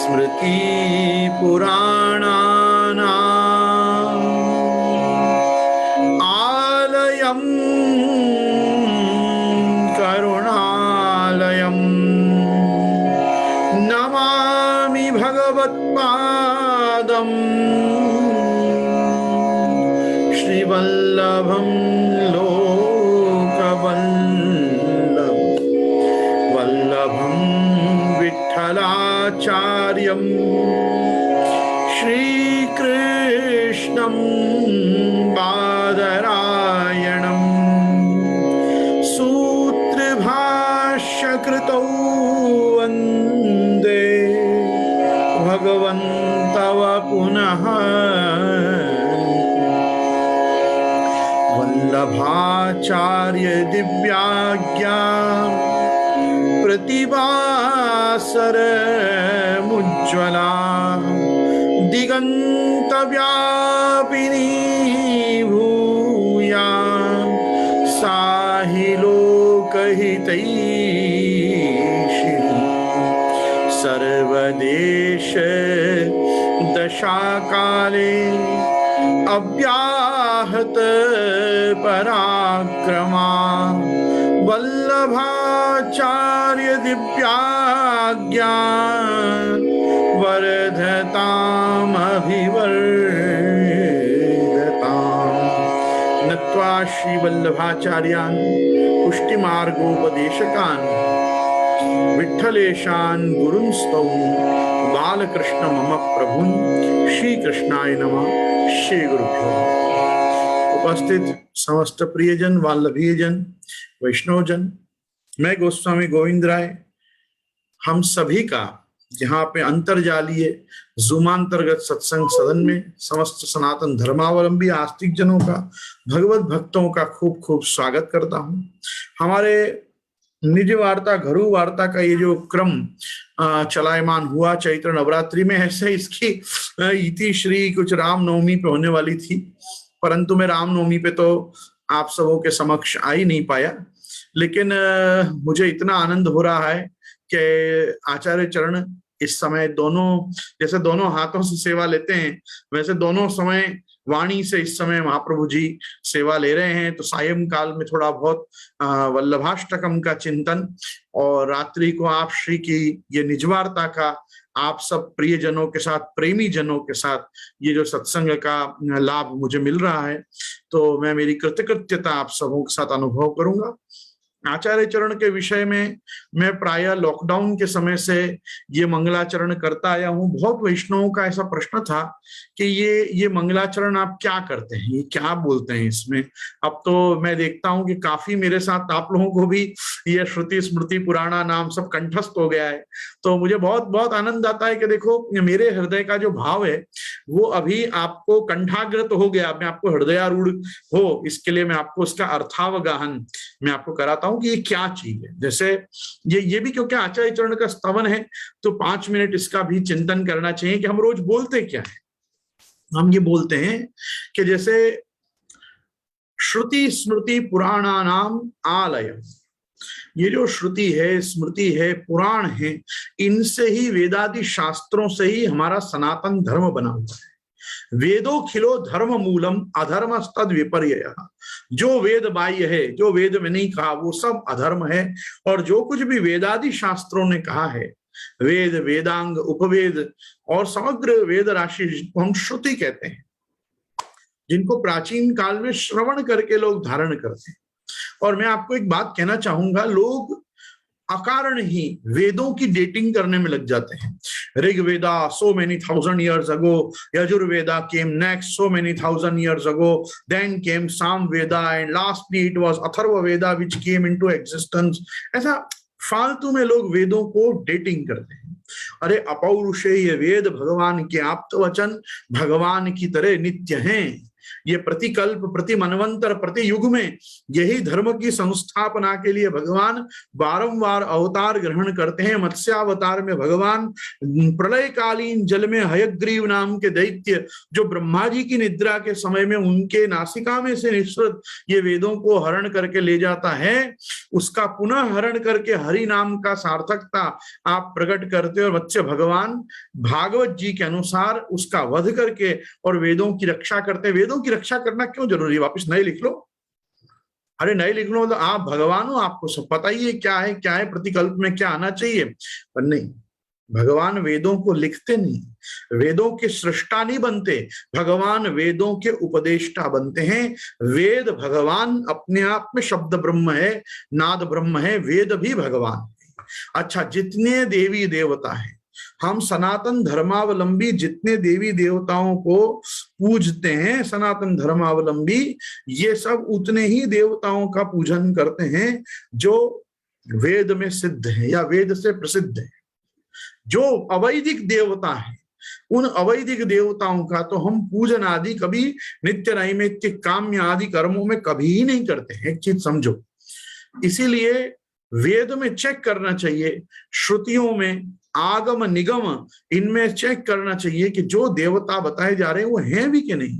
स्मृति पुराणानाम् आलयम् करुणालयम् नमामि भगवत्पादम् श्रीवल्लभं वल्लभं विठ्ठलाचार्यं श्रीकृष्णं बादरायणं सूत्रभाष्यकृतौ वन्दे भगवन्तव पुनः वल्लभाचार्य दिव्याज्ञा प्रतिभासर मुज्ज्वला दिगंत व्यापिनी भूया साहि लोकहितैषिणी सर्वदेश दशाकाले अव्याहत पराक्रमा वल्लभाचार्य दिव्याज्ञा वर्धतामभिवर्धताम्। नत्वा श्री वल्लभाचार्यान् पुष्टिमार्गोपदेशकान् विठ्ठलेशान् गुरुंस्तौ बालकृष्ण मम प्रभुन् श्री कृष्णाय नमः। श्री गुरुभ्यो। उपस्थित समस्त प्रियजन, वल्लभीजन, वैष्णवजन, मैं गोस्वामी गोविंद राय हम सभी का यहाँ पे अंतरजालीय जूमांतर्गत सत्संग सदन में समस्त सनातन धर्मावलंबी आस्तिक जनों का, भगवत भक्तों का खूब खूब स्वागत करता हूँ। हमारे निज वार्ता, घरू वार्ता का ये जो क्रम चलायमान हुआ चैत्र नवरात्रि में, ऐसे इसकी इति श्री कुछ रामनवमी पे होने वाली थी, परंतु मैं रामनवमी पे तो आप सबों के समक्ष आ ही नहीं पाया। लेकिन मुझे इतना आनंद हो रहा है कि आचार्य चरण इस समय दोनों, जैसे दोनों हाथों से सेवा लेते हैं, वैसे दोनों समय वाणी से इस समय महाप्रभु जी सेवा ले रहे हैं। तो सायं काल में थोड़ा बहुत वल्लभाष्टकम का चिंतन और रात्रि को आप श्री की ये निजवार्ता का आप सब प्रियजनों के साथ, प्रेमी जनों के साथ ये जो सत्संग का लाभ मुझे मिल रहा है, तो मैं मेरी कृतकृत्यता आप सबों के साथ अनुभव करूंगा। आचार्य चरण के विषय में मैं प्रायः लॉकडाउन के समय से ये मंगलाचरण करता आया हूँ। बहुत वैष्णवों का ऐसा प्रश्न था कि ये मंगलाचरण आप क्या करते हैं, ये क्या बोलते हैं इसमें। अब तो मैं देखता हूँ कि काफी मेरे साथ आप लोगों को भी ये श्रुति स्मृति पुराणा नाम सब कंठस्थ हो गया है। तो मुझे बहुत बहुत आनंद आता है कि देखो मेरे हृदय का जो भाव है वो अभी आपको कंठाग्रत हो गया, मैं आपको हृदयारूढ़ हो, इसके लिए मैं आपको उसका अर्थावगाहन मैं आपको कराता हूँ कि ये क्या चीज है। जैसे ये भी क्योंकि आचार्य चरण का स्तवन है तो 5 मिनट इसका भी चिंतन करना चाहिए कि हम रोज बोलते क्या है। हम ये बोलते हैं कि जैसे श्रुति स्मृति पुराणानाम आलयम्, ये जो श्रुति है, स्मृति है, पुराण है, इनसे ही वेदादि शास्त्रों से ही हमारा सनातन धर्म बना हुआ है। वेदो खिलो धर्म मूलम अधर्म तद विपर्यय। जो वेद बाह्य है, जो वेद में नहीं कहा, वो सब अधर्म है। और जो कुछ भी वेदादि शास्त्रों ने कहा है, वेद, वेदांग, उपवेद और समग्र वेद राशि जिनको हम श्रुति कहते हैं, जिनको प्राचीन काल में श्रवण करके लोग धारण करते हैं। और मैं आपको एक बात कहना चाहूंगा, लोग अकारण ही वेदों की डेटिंग करने में लग जाते हैं। Rigveda so many thousand years ago, Yajurveda came next so many thousand years ago, then came Samveda, and lastly it was Atharva Veda which came into existence. ऐसा फालतू में लोग वेदों को डेटिंग करते हैं। अरे अपौरुषेय वेद भगवान के आप्त वचन भगवान की तरह नित्य हैं। ये प्रतिकल्प, प्रति मनवंतर, प्रति युग में यही धर्म की संस्थापना के लिए भगवान बारंबार अवतार ग्रहण करते हैं। मत्स्यावतार में भगवान प्रलयकालीन जल में हयग्रीव नाम के दैत्य जो ब्रह्मा जी की निद्रा के समय में उनके नासिका में से निःसृत ये वेदों को हरण करके ले जाता है, उसका पुनः हरण करके हरि नाम का सार्थकता आप प्रकट करते हो। और मत्स्य भगवान भागवत जी के अनुसार उसका वध करके और वेदों की रक्षा करते हैं। वेदों की रक्षा करना क्यों जरूरी है? वापस नए लिख लो। अरे नए लिख लो, मतलब आप भगवान हो, आपको सब पता ही है क्या है प्रतिकल्प में क्या आना चाहिए। पर नहीं, भगवान वेदों को लिखते नहीं, वेदों के सृष्टा नहीं बनते, भगवान वेदों के उपदेष्टा बनते हैं। वेद भगवान अपने आप में शब्द ब्रह्म है, नाद ब्रह्म है, वेद भी भगवान है। अच्छा, जितने देवी देवता हैं, हम सनातन धर्मावलंबी जितने देवी देवताओं को पूजते हैं, सनातन धर्मावलंबी ये सब उतने ही देवताओं का पूजन करते हैं जो वेद में सिद्ध है या वेद से प्रसिद्ध है। जो अवैदिक देवता है, उन अवैदिक देवताओं का तो हम पूजन आदि कभी नित्य नैमित्तिक काम्य आदि कर्मों में कभी ही नहीं करते हैं। एक चीज समझो, इसीलिए वेद में चेक करना चाहिए, श्रुतियों में, आगम निगम इनमें चेक करना चाहिए कि जो देवता बताए जा रहे हैं वो हैं भी कि नहीं।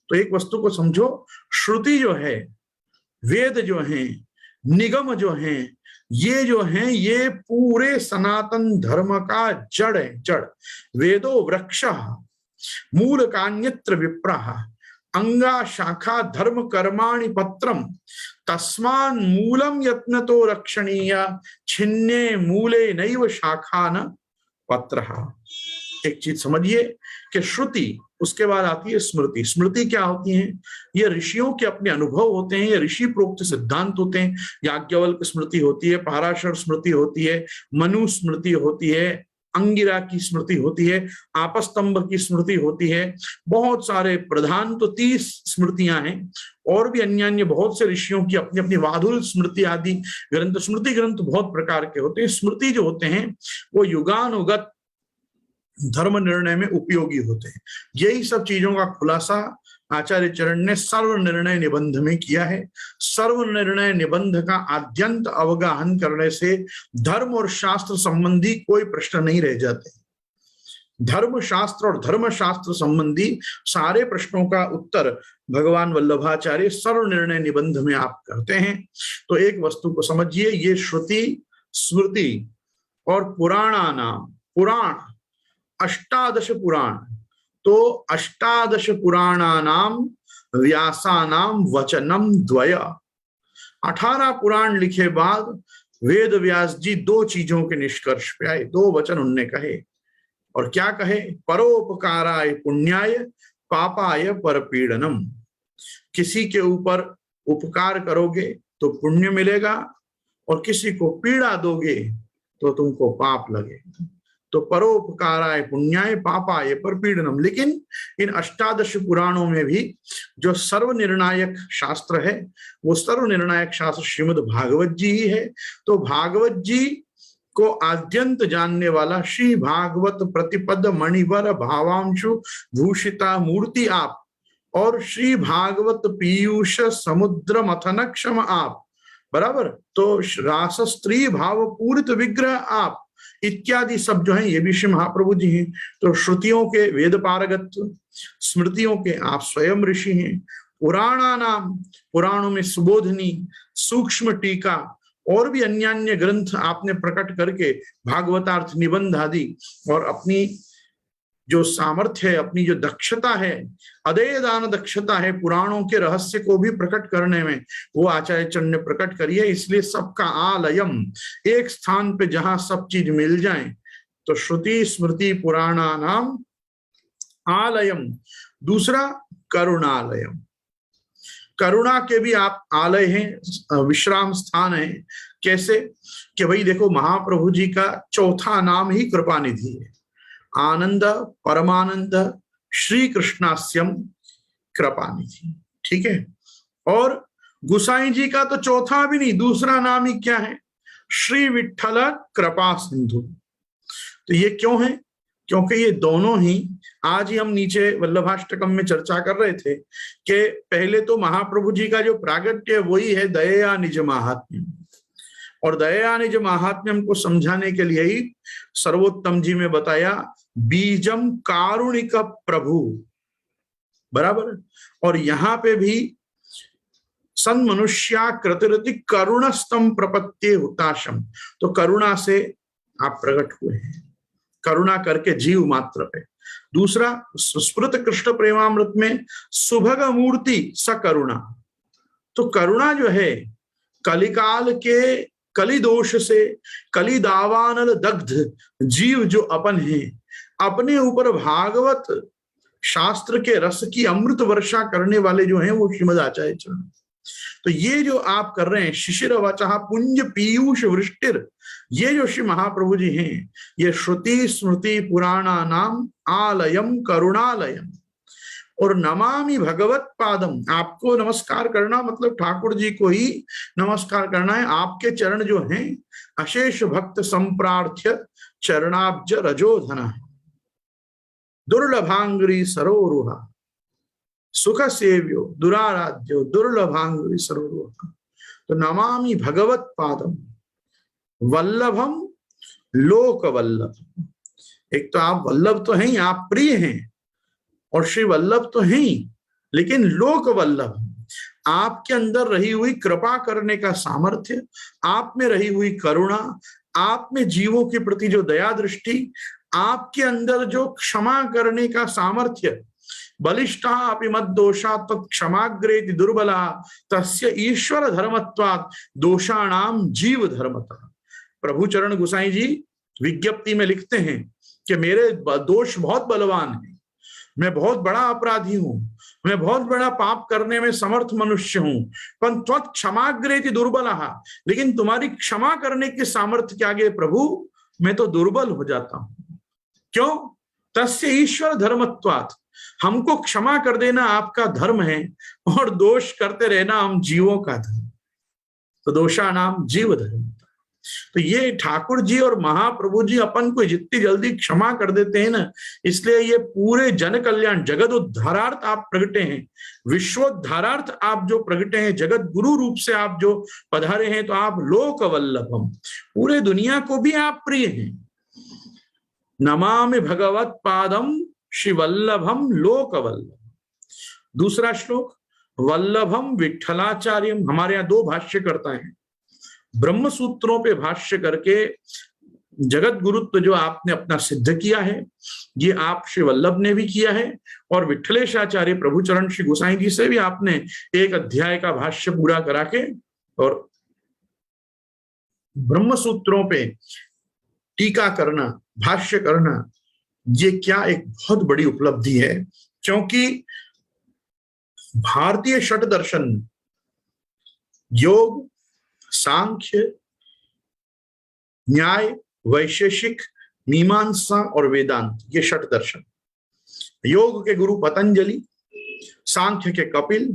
तो एक वस्तु को समझो, श्रुति जो है, वेद जो हैं, निगम जो हैं, ये जो हैं ये पूरे सनातन धर्म का जड़ है। जड़ वेदो वृक्षः मूल कान्यत्र विप्रः अंगा शाखा धर्म कर्माणि पत्रम तस्मान् मूलम यत्नतो रक्षणीय छिन्ने मूले नैव शाखा न पत्रः। एक चीज समझिए कि श्रुति, उसके बाद आती है स्मृति। स्मृति क्या होती है? ये ऋषियों के अपने अनुभव होते हैं, ये ऋषि प्रोक्त सिद्धांत होते हैं। याज्ञवल्क्य स्मृति होती है, पराशर स्मृति होती है, मनु स्मृति होती है, अंगिरा की स्मृति होती है, आपस्तंभ की स्मृति होती है। बहुत सारे प्रधान तो 30 स्मृतियां हैं, और भी अन्य अन्य बहुत से ऋषियों की अपनी अपनी वाधुल स्मृति आदि ग्रंथ, स्मृति ग्रंथ बहुत प्रकार के होते हैं। स्मृति जो होते हैं वो युगानुगत धर्म निर्णय में उपयोगी होते हैं। यही सब चीजों का खुलासा आचार्य चरण ने सर्व निर्णय निबंध में किया है। सर्व निर्णय निबंध का आद्यंत अवगाहन करने से धर्म और शास्त्र संबंधी कोई प्रश्न नहीं रह जाते। धर्म शास्त्र और धर्म शास्त्र संबंधी सारे प्रश्नों का उत्तर भगवान वल्लभाचार्य सर्व निर्णय निबंध में आप करते हैं। तो एक वस्तु को समझिए, ये श्रुति, स्मृति और पुराणानाम, पुराण 18 पुराण, तो 18 पुराणानाम व्यासानाम वचनम द्वय। 18 पुराण लिखे बाद वेद व्यास जी 2 चीजों के निष्कर्ष पे आए, 2 वचन उनने कहे। और क्या कहे? परोपकाराय पुण्याय पापाय परपीड़नम। किसी के ऊपर उपकार करोगे तो पुण्य मिलेगा, और किसी को पीड़ा दोगे तो तुमको पाप लगेगा। तो परोपकाराय पुण्याय पापाय परपीड़नम। लेकिन इन 18 पुराणों में भी जो सर्वनिर्णायक शास्त्र है वो सर्वनिर्णायक शास्त्र श्रीमद् भागवत जी ही है। तो भागवत जी को आद्यंत जानने वाला श्री भागवत प्रतिपद मणिवर भावांशु भूषिता मूर्ति आप, और श्री भागवत पीयूष समुद्र मथन क्षम आप, बराबर, तो रास स्त्री भाव पूरित विग्रह आप इत्यादि सब जो है ये भी श्री महाप्रभु जी हैं। तो श्रुतियों के वेद पारगत, स्मृतियों के आप स्वयं ऋषि हैं। पुराणानाम, पुराणों में सुबोधनी, सूक्ष्म टीका और भी अन्य अन्य ग्रंथ आपने प्रकट करके भागवतार्थ निबंध आदि, और अपनी जो सामर्थ्य है, अपनी जो दक्षता है, अदेयदान दक्षता है पुराणों के रहस्य को भी प्रकट करने में, वो आचार्य चरण ने प्रकट करी है। इसलिए सबका आलयम, एक स्थान पे जहां सब चीज मिल जाए, तो श्रुति स्मृति पुराणानाम आलयम। दूसरा करुणालयम, करुणा के भी आप आलय हैं, विश्राम स्थान है। कैसे? कि भाई देखो, महाप्रभु जी का चौथा नाम ही कृपानिधि है। आनंद परमानंद श्री कृष्णास्यम कृपानिधि, ठीक है। और गुसाई जी का तो चौथा भी नहीं, दूसरा नाम ही क्या है? श्री विठ्ठल कृपा सिंधु। तो ये क्यों है? क्योंकि ये दोनों ही, आज ही हम नीचे वल्लभाष्टकम में चर्चा कर रहे थे कि पहले तो महाप्रभु जी का जो प्रागट्य वही है दया निज महात्म्य, और दया निज महात्म्यम को समझाने के लिए ही सर्वोत्तम जी में बताया बीजम कारुणिक प्रभु, बराबर। और यहां पे भी सन मनुष्या कृतिरति करुणस्तम प्रपत्ति हुताशम, तो करुणा से आप प्रकट हुए हैं, करुणा करके जीव मात्र पे। दूसरा स्मृत कृष्ण प्रेमामृत में सुभग मूर्ति सकरुणा, तो करुणा जो है कलिकाल के कली दोष से कली दावानल दग्ध जीव जो अपन है, अपने ऊपर भागवत शास्त्र के रस की अमृत वर्षा करने वाले जो हैं वो श्रीमद आचार्य चरण। तो ये जो आप कर रहे हैं शिशिर वचः पुंज पीयूष वृष्टिर, ये जो श्री महाप्रभु जी हैं, ये श्रुति स्मृति पुराणा नाम आलयम करुणालयम। और नमामि भगवत पादम, आपको नमस्कार करना मतलब ठाकुर जी को ही नमस्कार करना है। आपके चरण जो हैं अशेष भक्त संप्रार्थ्य चरणाब्ज रजोधना, दुर्लभांग्री सरोरुहा सुख सेव्यो दुराराध्यो दुर्लभांग्री सरोरुहा। तो नमामि भगवत पादम वल्लभम लोक वल्लभ, एक तो आप वल्लभ तो हैं, आप प्रिय हैं, और श्री वल्लभ तो हैं ही, लेकिन लोक वल्लभ, आपके अंदर रही हुई कृपा करने का सामर्थ्य, आप में रही हुई करुणा, आप में जीवों के प्रति जो दया दृष्टि, आपके अंदर जो क्षमा करने का सामर्थ्य, बलिष्ठा अपि मद्दोषा तत्क्षमाग्रेति दुर्बला तस्य ईश्वर धर्मत्वात् दोषाणाम जीव धर्मतः। प्रभु चरण गोसाई जी विज्ञप्ति में लिखते हैं कि मेरे दोष बहुत बलवान है, मैं बहुत बड़ा अपराधी हूं, मैं बहुत बड़ा पाप करने में समर्थ मनुष्य हूं, पर त्वत् क्षमाग्रेति दुर्बलः, लेकिन तुम्हारी क्षमा करने के सामर्थ्य के आगे प्रभु मैं तो दुर्बल हो जाता हूं। क्यों? तस्य ईश्वर धर्मत्वात्, हमको क्षमा कर देना आपका धर्म है और दोष करते रहना हम जीवों का धर्म, तो दोषा नाम जीव धर्म। तो ये ठाकुर जी और महाप्रभु जी अपन को जितनी जल्दी क्षमा कर देते हैं ना, इसलिए ये पूरे जन कल्याण जगत उद्धारार्थ आप प्रगटे हैं, विश्वोद्धारार्थ आप जो प्रगटे हैं, जगत गुरु रूप से आप जो पधारे हैं, तो आप लोक वल्लभम, पूरे दुनिया को भी आप प्रिय हैं। नमामि भगवत पादम श्री वल्लभम लोक वल्लभ। दूसरा श्लोक वल्लभम विठ्ठलाचार्यम, हमारे यहाँ दो भाष्य करता है, ब्रह्म सूत्रों पे भाष्य करके जगत गुरुत्व जो आपने अपना सिद्ध किया है, ये आप श्री वल्लभ ने भी किया है, और विठ्ठलेशाचार्य प्रभुचरण श्री गोसाई जी से भी आपने एक अध्याय का भाष्य पूरा करा के और ब्रह्म सूत्रों पे टीका करना, भाष्य करना, ये क्या एक बहुत बड़ी उपलब्धि है। क्योंकि भारतीय षट दर्शन योग, सांख्य, न्याय, वैशेषिक, मीमांसा और वेदांत, ये षट दर्शन, योग के गुरु पतंजलि, सांख्य के कपिल,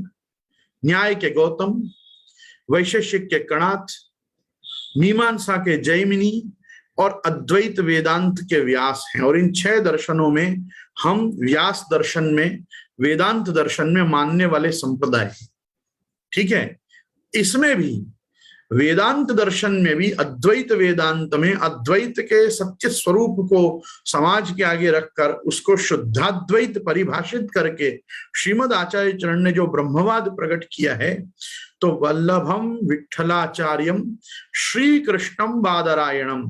न्याय के गौतम, वैशेषिक के कणाथ, मीमांसा के जैमिनी और अद्वैत वेदांत के व्यास हैं। और इन 6 दर्शनों में हम व्यास दर्शन में, वेदांत दर्शन में मानने वाले संप्रदाय, ठीक है। इसमें भी वेदांत दर्शन में भी अद्वैत वेदांत में अद्वैत के सत्य स्वरूप को समाज के आगे रखकर उसको शुद्धाद्वैत परिभाषित करके श्रीमद आचार्य चरण ने जो ब्रह्मवाद प्रकट किया है, तो वल्लभम विठ्ठलाचार्यम श्री कृष्णम बादरायणम,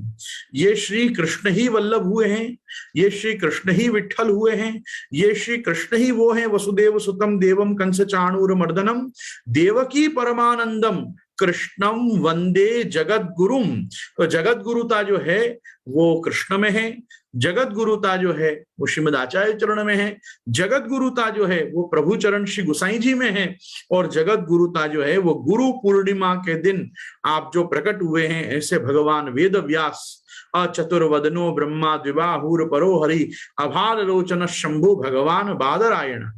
ये श्री कृष्ण ही वल्लभ हुए हैं, ये श्री कृष्ण ही विठ्ठल हुए हैं, ये श्री कृष्ण ही वो हैं वसुदेव सुतम देवम कंस चाणूर मर्दनम देवकी परमानंदम कृष्णम वंदे जगत गुरुम। तो जगत गुरुता जो है वो कृष्ण में है, जगत गुरुता जो है वो श्रीमद आचार्य चरण में है, जगत गुरुता जो है वो प्रभु चरण श्री गोसाई जी में है, और जगत गुरुता जो है वो गुरु पूर्णिमा के दिन आप जो प्रकट हुए हैं, ऐसे भगवान वेद व्यास अचतुर्वदनो ब्रह्मा द्विबाहुर परो हरि अभार लोचन शंभु भगवान बादरायण।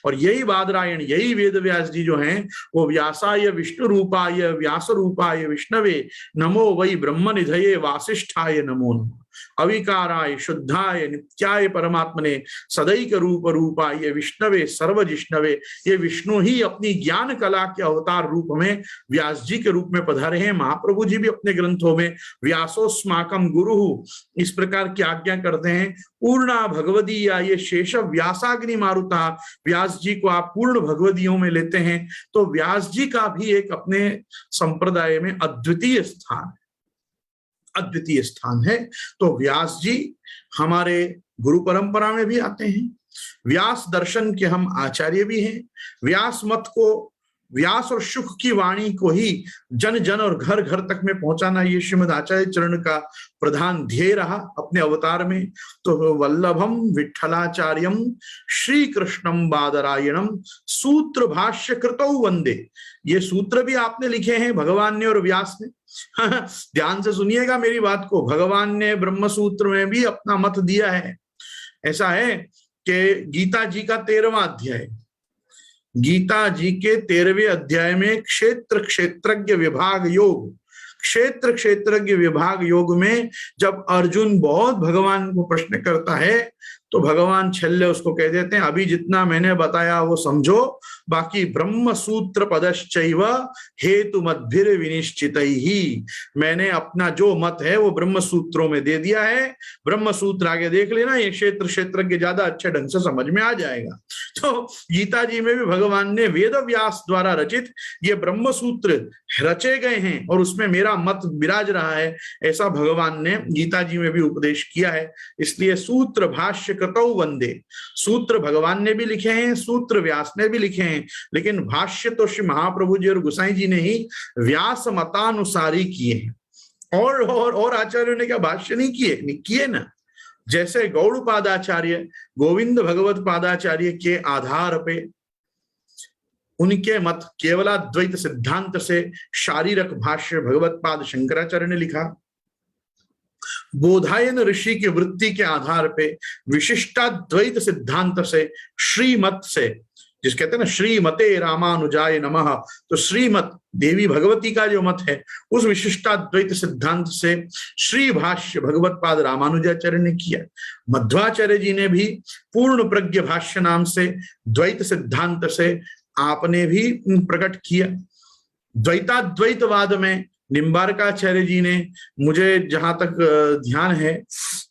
और यही बादरायण, यही वेद व्यास जी जो हैं वो व्यासाय विष्णु रूपाय व्यास रूपाय विष्णवे नमो वै ब्रह्म निधये वासिष्ठाय नमो नमः। अविकाराय शुद्धाय नित्याय परमात्मने सदैक रूप रूपाय विष्णवे सर्वजिष्णवे। ये विष्णु ही अपनी ज्ञान कला के अवतार रूप में व्यास जी के रूप में पधारे हैं। महाप्रभु जी भी अपने ग्रंथों में व्यासोस्माकम गुरु इस प्रकार की आज्ञा करते हैं। पूर्णा भगवदीया, ये शेष व्यासाग्नि मारुता, व्यास जी को आप पूर्ण भगवदियों में लेते हैं तो व्यास जी का भी एक अपने संप्रदाय में अद्वितीय स्थान है। तो व्यास जी हमारे गुरु परंपरा में भी आते हैं, व्यास दर्शन के हम आचार्य भी हैं। व्यास मत को, व्यास और शुक की वाणी को ही जन जन और घर घर तक में पहुंचाना ये श्रीमद आचार्य चरण का प्रधान ध्येय रहा अपने अवतार में। तो वल्लभम विठ्ठलाचार्यम श्री कृष्णम बादरायणम सूत्र भाष्य कृतौ वंदे। ये सूत्र भी आपने लिखे हैं भगवान ने और व्यास ने। ध्यान से सुनिएगा मेरी बात को, भगवान ने ब्रह्म सूत्र में भी अपना मत दिया है। ऐसा है कि गीता जी का 13वां अध्याय, गीता जी के 13वें अध्याय में क्षेत्र क्षेत्रज्ञ विभाग योग, क्षेत्र क्षेत्रज्ञ विभाग योग में जब अर्जुन बहुत भगवान को प्रश्न करता है तो भगवान छल्ले उसको कह देते हैं अभी जितना मैंने बताया वो समझो, बाकी ब्रह्म सूत्र पदश्चैव हेतु मद्भिर विनिश्चित ही। मैंने अपना जो मत है वो ब्रह्म सूत्रों में दे दिया है। ब्रह्म सूत्र आगे देख लेना, ये क्षेत्र क्षेत्रज्ञ ज्यादा अच्छे ढंग से समझ में आ जाएगा। तो गीता जी में भी भगवान ने वेद व्यास द्वारा रचित ये ब्रह्म सूत्र रचे गए हैं और उसमें मेरा मत विराज रहा है, ऐसा भगवान ने गीता जी में भी उपदेश किया है। इसलिए सूत्र भाष्य कृतौ वंदे, सूत्र भगवान ने भी लिखे हैं, सूत्र व्यास ने भी लिखे हैं, लेकिन भाष्य तो श्री महाप्रभु जी और गोसाई जी ने ही व्यास मतानुसारी किए हैं। और आचार्यों ने क्या भाष्य नहीं किए ना। जैसे गौड़पादाचार्य, गोविंद भगवत पादाचार्य के आधार पे उनके मत केवलाद्वैत सिद्धांत से शारीरक भाष्य भगवत पाद शंकराचार्य ने लिखा। बोधायन ऋषि की वृत्ति के आधार पे विशिष्टाद्वैत सिद्धांत से श्रीमत से, जिस कहते हैं ना श्रीमते रामानुजाय नमः, तो श्रीमत देवी भगवती का जो मत है उस विशिष्टाद्वैत सिद्धांत से श्री भाष्य भगवत पाद रामानुजाचार्य ने किया। मध्वाचार्य जी ने भी पूर्ण प्रज्ञ भाष्य नाम से द्वैत सिद्धांत से आपने भी प्रकट किया। द्वैताद्वैतवाद में निम्बारकाचार्य जी ने, मुझे जहां तक ध्यान है,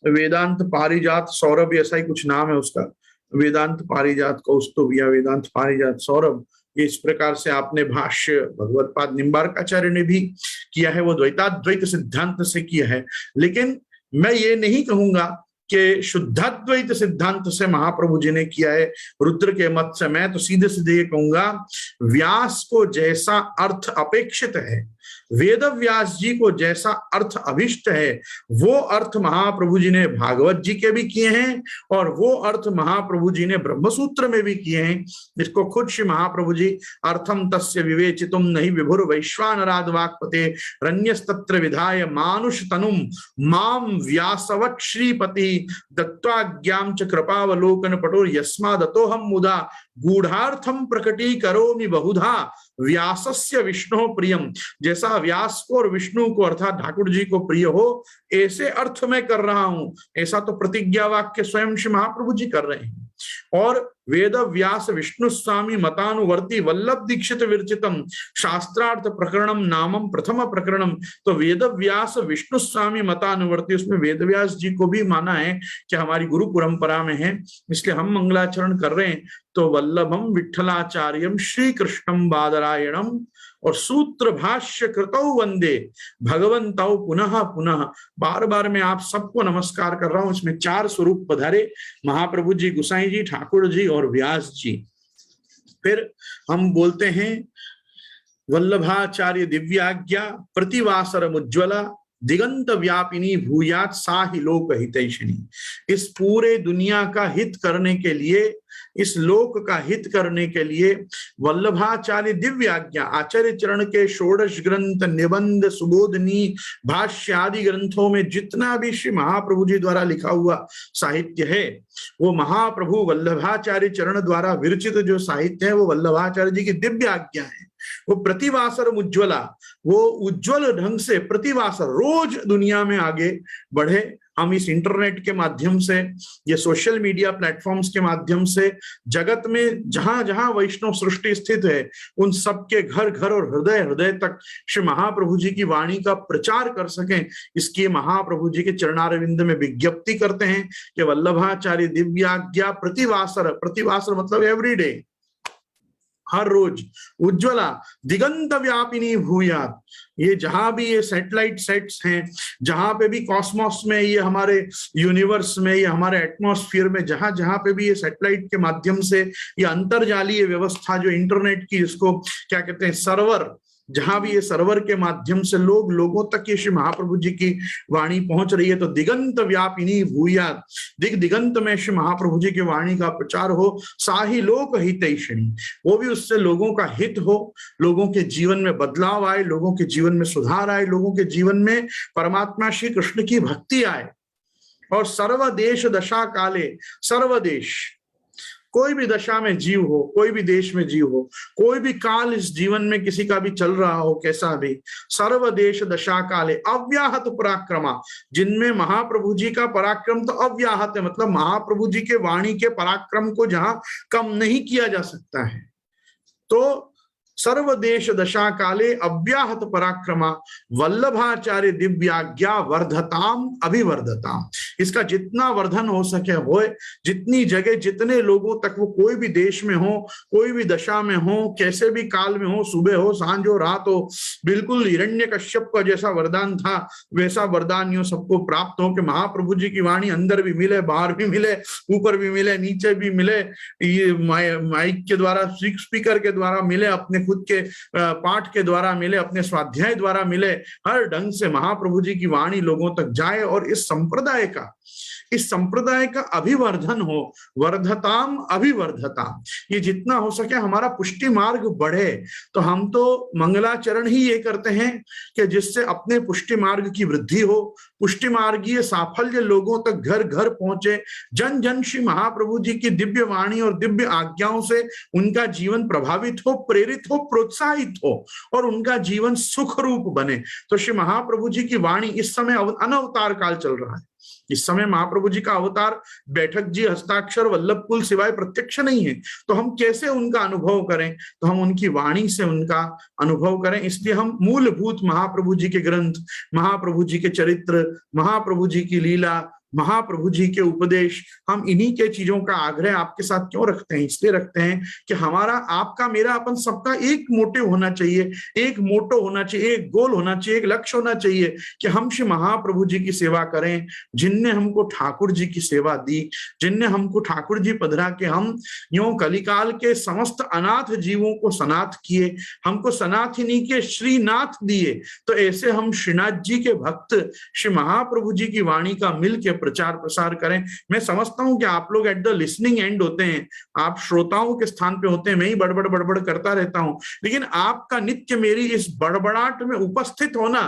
वेदांत पारिजात सौरभ ऐसा ही कुछ नाम है उसका, वेदांत पारिजात कौस्तुभ या वेदांत पारिजात सौरभ, इस प्रकार से आपने भाष्य भगवत पाद निम्बारकाचार्य ने भी किया है, वो द्वैताद्वैत सिद्धांत से किया है। लेकिन मैं ये नहीं कहूंगा कि शुद्धाद्वैत सिद्धांत से महाप्रभु जी ने किया है रुद्र के मत से। मैं तो सीधे सीधे ये कहूंगा, व्यास को जैसा अर्थ अपेक्षित है, वेद व्यास जी को जैसा अर्थ अभिष्ट है, वो अर्थ महाप्रभु जी ने भागवत जी के भी किए हैं और वो अर्थ महाप्रभु जी ने ब्रह्मसूत्र में भी किए हैं। इसको खुद श्री महाप्रभु जी अर्थम तस्य विवेचितुम नहीं विभुर वैश्वानराद वाक्पते रण्यस्तत्र विधाय मानुष तनुम माम व्यासवत् श्रीपति दत्वाज्ञां च कृपावलोकन पटुर यस्मादतोहम मुदा गूढ़ार्थम प्रकटी करोमि बहुधा व्यासस्य विष्णु प्रियम। जैसा व्यास को और विष्णु को अर्थात ठाकुर जी को प्रिय हो, ऐसे अर्थ में कर रहा हूं, ऐसा तो प्रतिज्ञा वाक्य स्वयं श्री महाप्रभु जी कर रहे हैं। और वेद व्यास विष्णु स्वामी मतानुवर्ती वल्लभ दीक्षित विरचितम शास्त्रार्थ प्रकरणम नामम प्रथम प्रकरणम। तो वेद व्यास विष्णु स्वामी मतानुवर्ती, उसमें वेद व्यास जी को भी माना है कि हमारी गुरु परंपरा में है, इसलिए हम मंगलाचरण कर रहे हैं। तो वल्लभम विठ्ठलाचार्यम श्री कृष्णम बादरायणम और सूत्र भाष्य कृतौ वंदे भगवंतौ पुनः पुनः। बार बार मैं आप सबको नमस्कार कर रहा हूं। इसमें 4 स्वरूप पधारे, महाप्रभु जी, गुसाई जी, ठाकुर जी और व्यास जी। फिर हम बोलते हैं वल्लभाचार्य दिव्याज्ञा प्रतिवासर उज्ज्वला दिगंत व्यापिनी भूयात सा ही लोक हितैषिणी। इस पूरे दुनिया का हित करने के लिए, इस लोक का हित करने के लिए वल्लभाचार्य दिव्य आज्ञा, आचार्य चरण के षोडश ग्रंथ, निबंध, सुबोधनी, भाष्य आदि ग्रंथों में जितना भी श्री महाप्रभु जी द्वारा लिखा हुआ साहित्य है, वो महाप्रभु वल्लभाचार्य चरण द्वारा विरचित जो साहित्य है वो वल्लभाचार्य जी की दिव्य आज्ञा है। वो प्रतिवासर उज्ज्वला, वो उज्ज्वल ढंग से प्रतिवासर रोज दुनिया में आगे बढ़े, हम इस इंटरनेट के माध्यम से, ये सोशल मीडिया प्लेटफॉर्म्स के माध्यम से जगत में जहां जहां वैष्णव सृष्टि स्थित है उन सबके घर घर और हृदय हृदय तक श्री महाप्रभु जी की वाणी का प्रचार कर सकें, इसकी महाप्रभु जी के चरणारविंद में विज्ञप्ति करते हैं कि वल्लभाचार्य दिव्याज्ञा प्रतिवासर, प्रतिवासर मतलब एवरीडे, हर रोज उज्ज्वला दिगंत व्यापिनी भूयात। ये जहां भी ये सैटेलाइट सेट्स हैं, जहां पे भी कॉस्मोस में, ये हमारे यूनिवर्स में, ये हमारे एटमॉस्फेयर में, जहां जहां पे भी ये सैटेलाइट के माध्यम से ये अंतर्जालीय व्यवस्था जो इंटरनेट की, इसको क्या कहते हैं, सर्वर, जहां भी ये सर्वर के माध्यम से लोगों तक ये श्री महाप्रभु जी की वाणी पहुंच रही है, तो दिगंत व्यापिनी भूयात, दिग दिगंत में श्री महाप्रभु जी की वाणी का प्रचार हो, साही लोक हितैषिणी, वो भी उससे लोगों का हित हो, लोगों के जीवन में बदलाव आए, लोगों के जीवन में सुधार आए, लोगों के जीवन में परमात्मा श्री कृष्ण की भक्ति आए। और सर्वदेश दशा काले, सर्वदेश, कोई भी दशा में जीव हो, कोई भी देश में जीव हो, कोई भी काल इस जीवन में किसी का भी चल रहा हो, कैसा भी, सर्वदेश दशा काले अव्याहत पराक्रमा, जिनमें महाप्रभु जी का पराक्रम तो अव्याहत है, मतलब महाप्रभु जी के वाणी के पराक्रम को जहां कम नहीं किया जा सकता है, तो सर्वदेश दशा काले अव्याहत पराक्रमा वल्लभाचार्य दिव्याज्ञा वर्धताम अभिवर्धताम। इसका जितना वर्धन हो सके होए, जितनी जगह, जितने लोगों तक वो कोई भी देश में हो, कोई भी दशा में हो, कैसे भी काल में हो, सुबह हो, सांझ हो, रात हो, बिल्कुल हिरण्यकश्यप का जैसा वरदान था वैसा वरदान यूं सबको प्राप्त हो कि महाप्रभु जी की वाणी अंदर भी मिले, बाहर भी मिले, ऊपर भी मिले, नीचे भी मिले, ये माइक के द्वारा, स्पीकर के द्वारा मिले, अपने खुद के पाठ के द्वारा मिले, अपने स्वाध्याय द्वारा मिले, हर ढंग से महाप्रभु जी की वाणी लोगों तक जाए और इस संप्रदाय का अभिवर्धन हो, वर्धताम अभिवर्धताम, ये जितना हो सके हमारा पुष्टि मार्ग बढ़े। तो हम तो मंगलाचरण ही ये करते हैं कि जिससे अपने पुष्टि मार्ग की वृद्धि हो, पुष्टि मार्गीय साफल्य लोगों तक घर घर पहुंचे, जन जन श्री महाप्रभु जी की दिव्य वाणी और दिव्य आज्ञाओं से उनका जीवन प्रभावित हो, प्रेरित हो, प्रोत्साहित हो और उनका जीवन सुख रूप बने। तो श्री महाप्रभु जी की वाणी, इस समय अनवतार काल चल रहा है, इस समय महाप्रभु जी का अवतार बैठक जी, हस्ताक्षर, वल्लभ कुल सिवाय प्रत्यक्ष नहीं है, तो हम कैसे उनका अनुभव करें, तो हम उनकी वाणी से उनका अनुभव करें। इसलिए हम मूलभूत महाप्रभु जी के ग्रंथ, महाप्रभु जी के चरित्र, महाप्रभु जी की लीला, महाप्रभु जी के उपदेश, हम इन्हीं के चीजों का आग्रह आपके साथ क्यों रखते हैं? इसलिए रखते हैं कि हमारा, आपका, मेरा, अपन सबका एक मोटिव होना चाहिए, एक मोटो होना चाहिए, एक गोल होना चाहिए, एक लक्ष्य होना चाहिए कि हम श्री महाप्रभु जी की सेवा करें, जिनने हमको ठाकुर जी की सेवा दी, जिनने हमको ठाकुर जी पधरा के हम यूं कलिकाल के समस्त अनाथ जीवों को सनाथ किए, हमको सनाथिनी के श्रीनाथ दिए। तो ऐसे हम श्रीनाथ जी के भक्त श्री महाप्रभु जी की वाणी का मिल के प्रचार प्रसार करें। मैं समझता हूं कि आप लोग एट द लिसनिंग एंड होते हैं, आप श्रोताओं के स्थान पे होते हैं, मैं ही बड़बड़ करता रहता हूं, लेकिन आपका नित्य मेरी इस बड़बड़ाहट में उपस्थित होना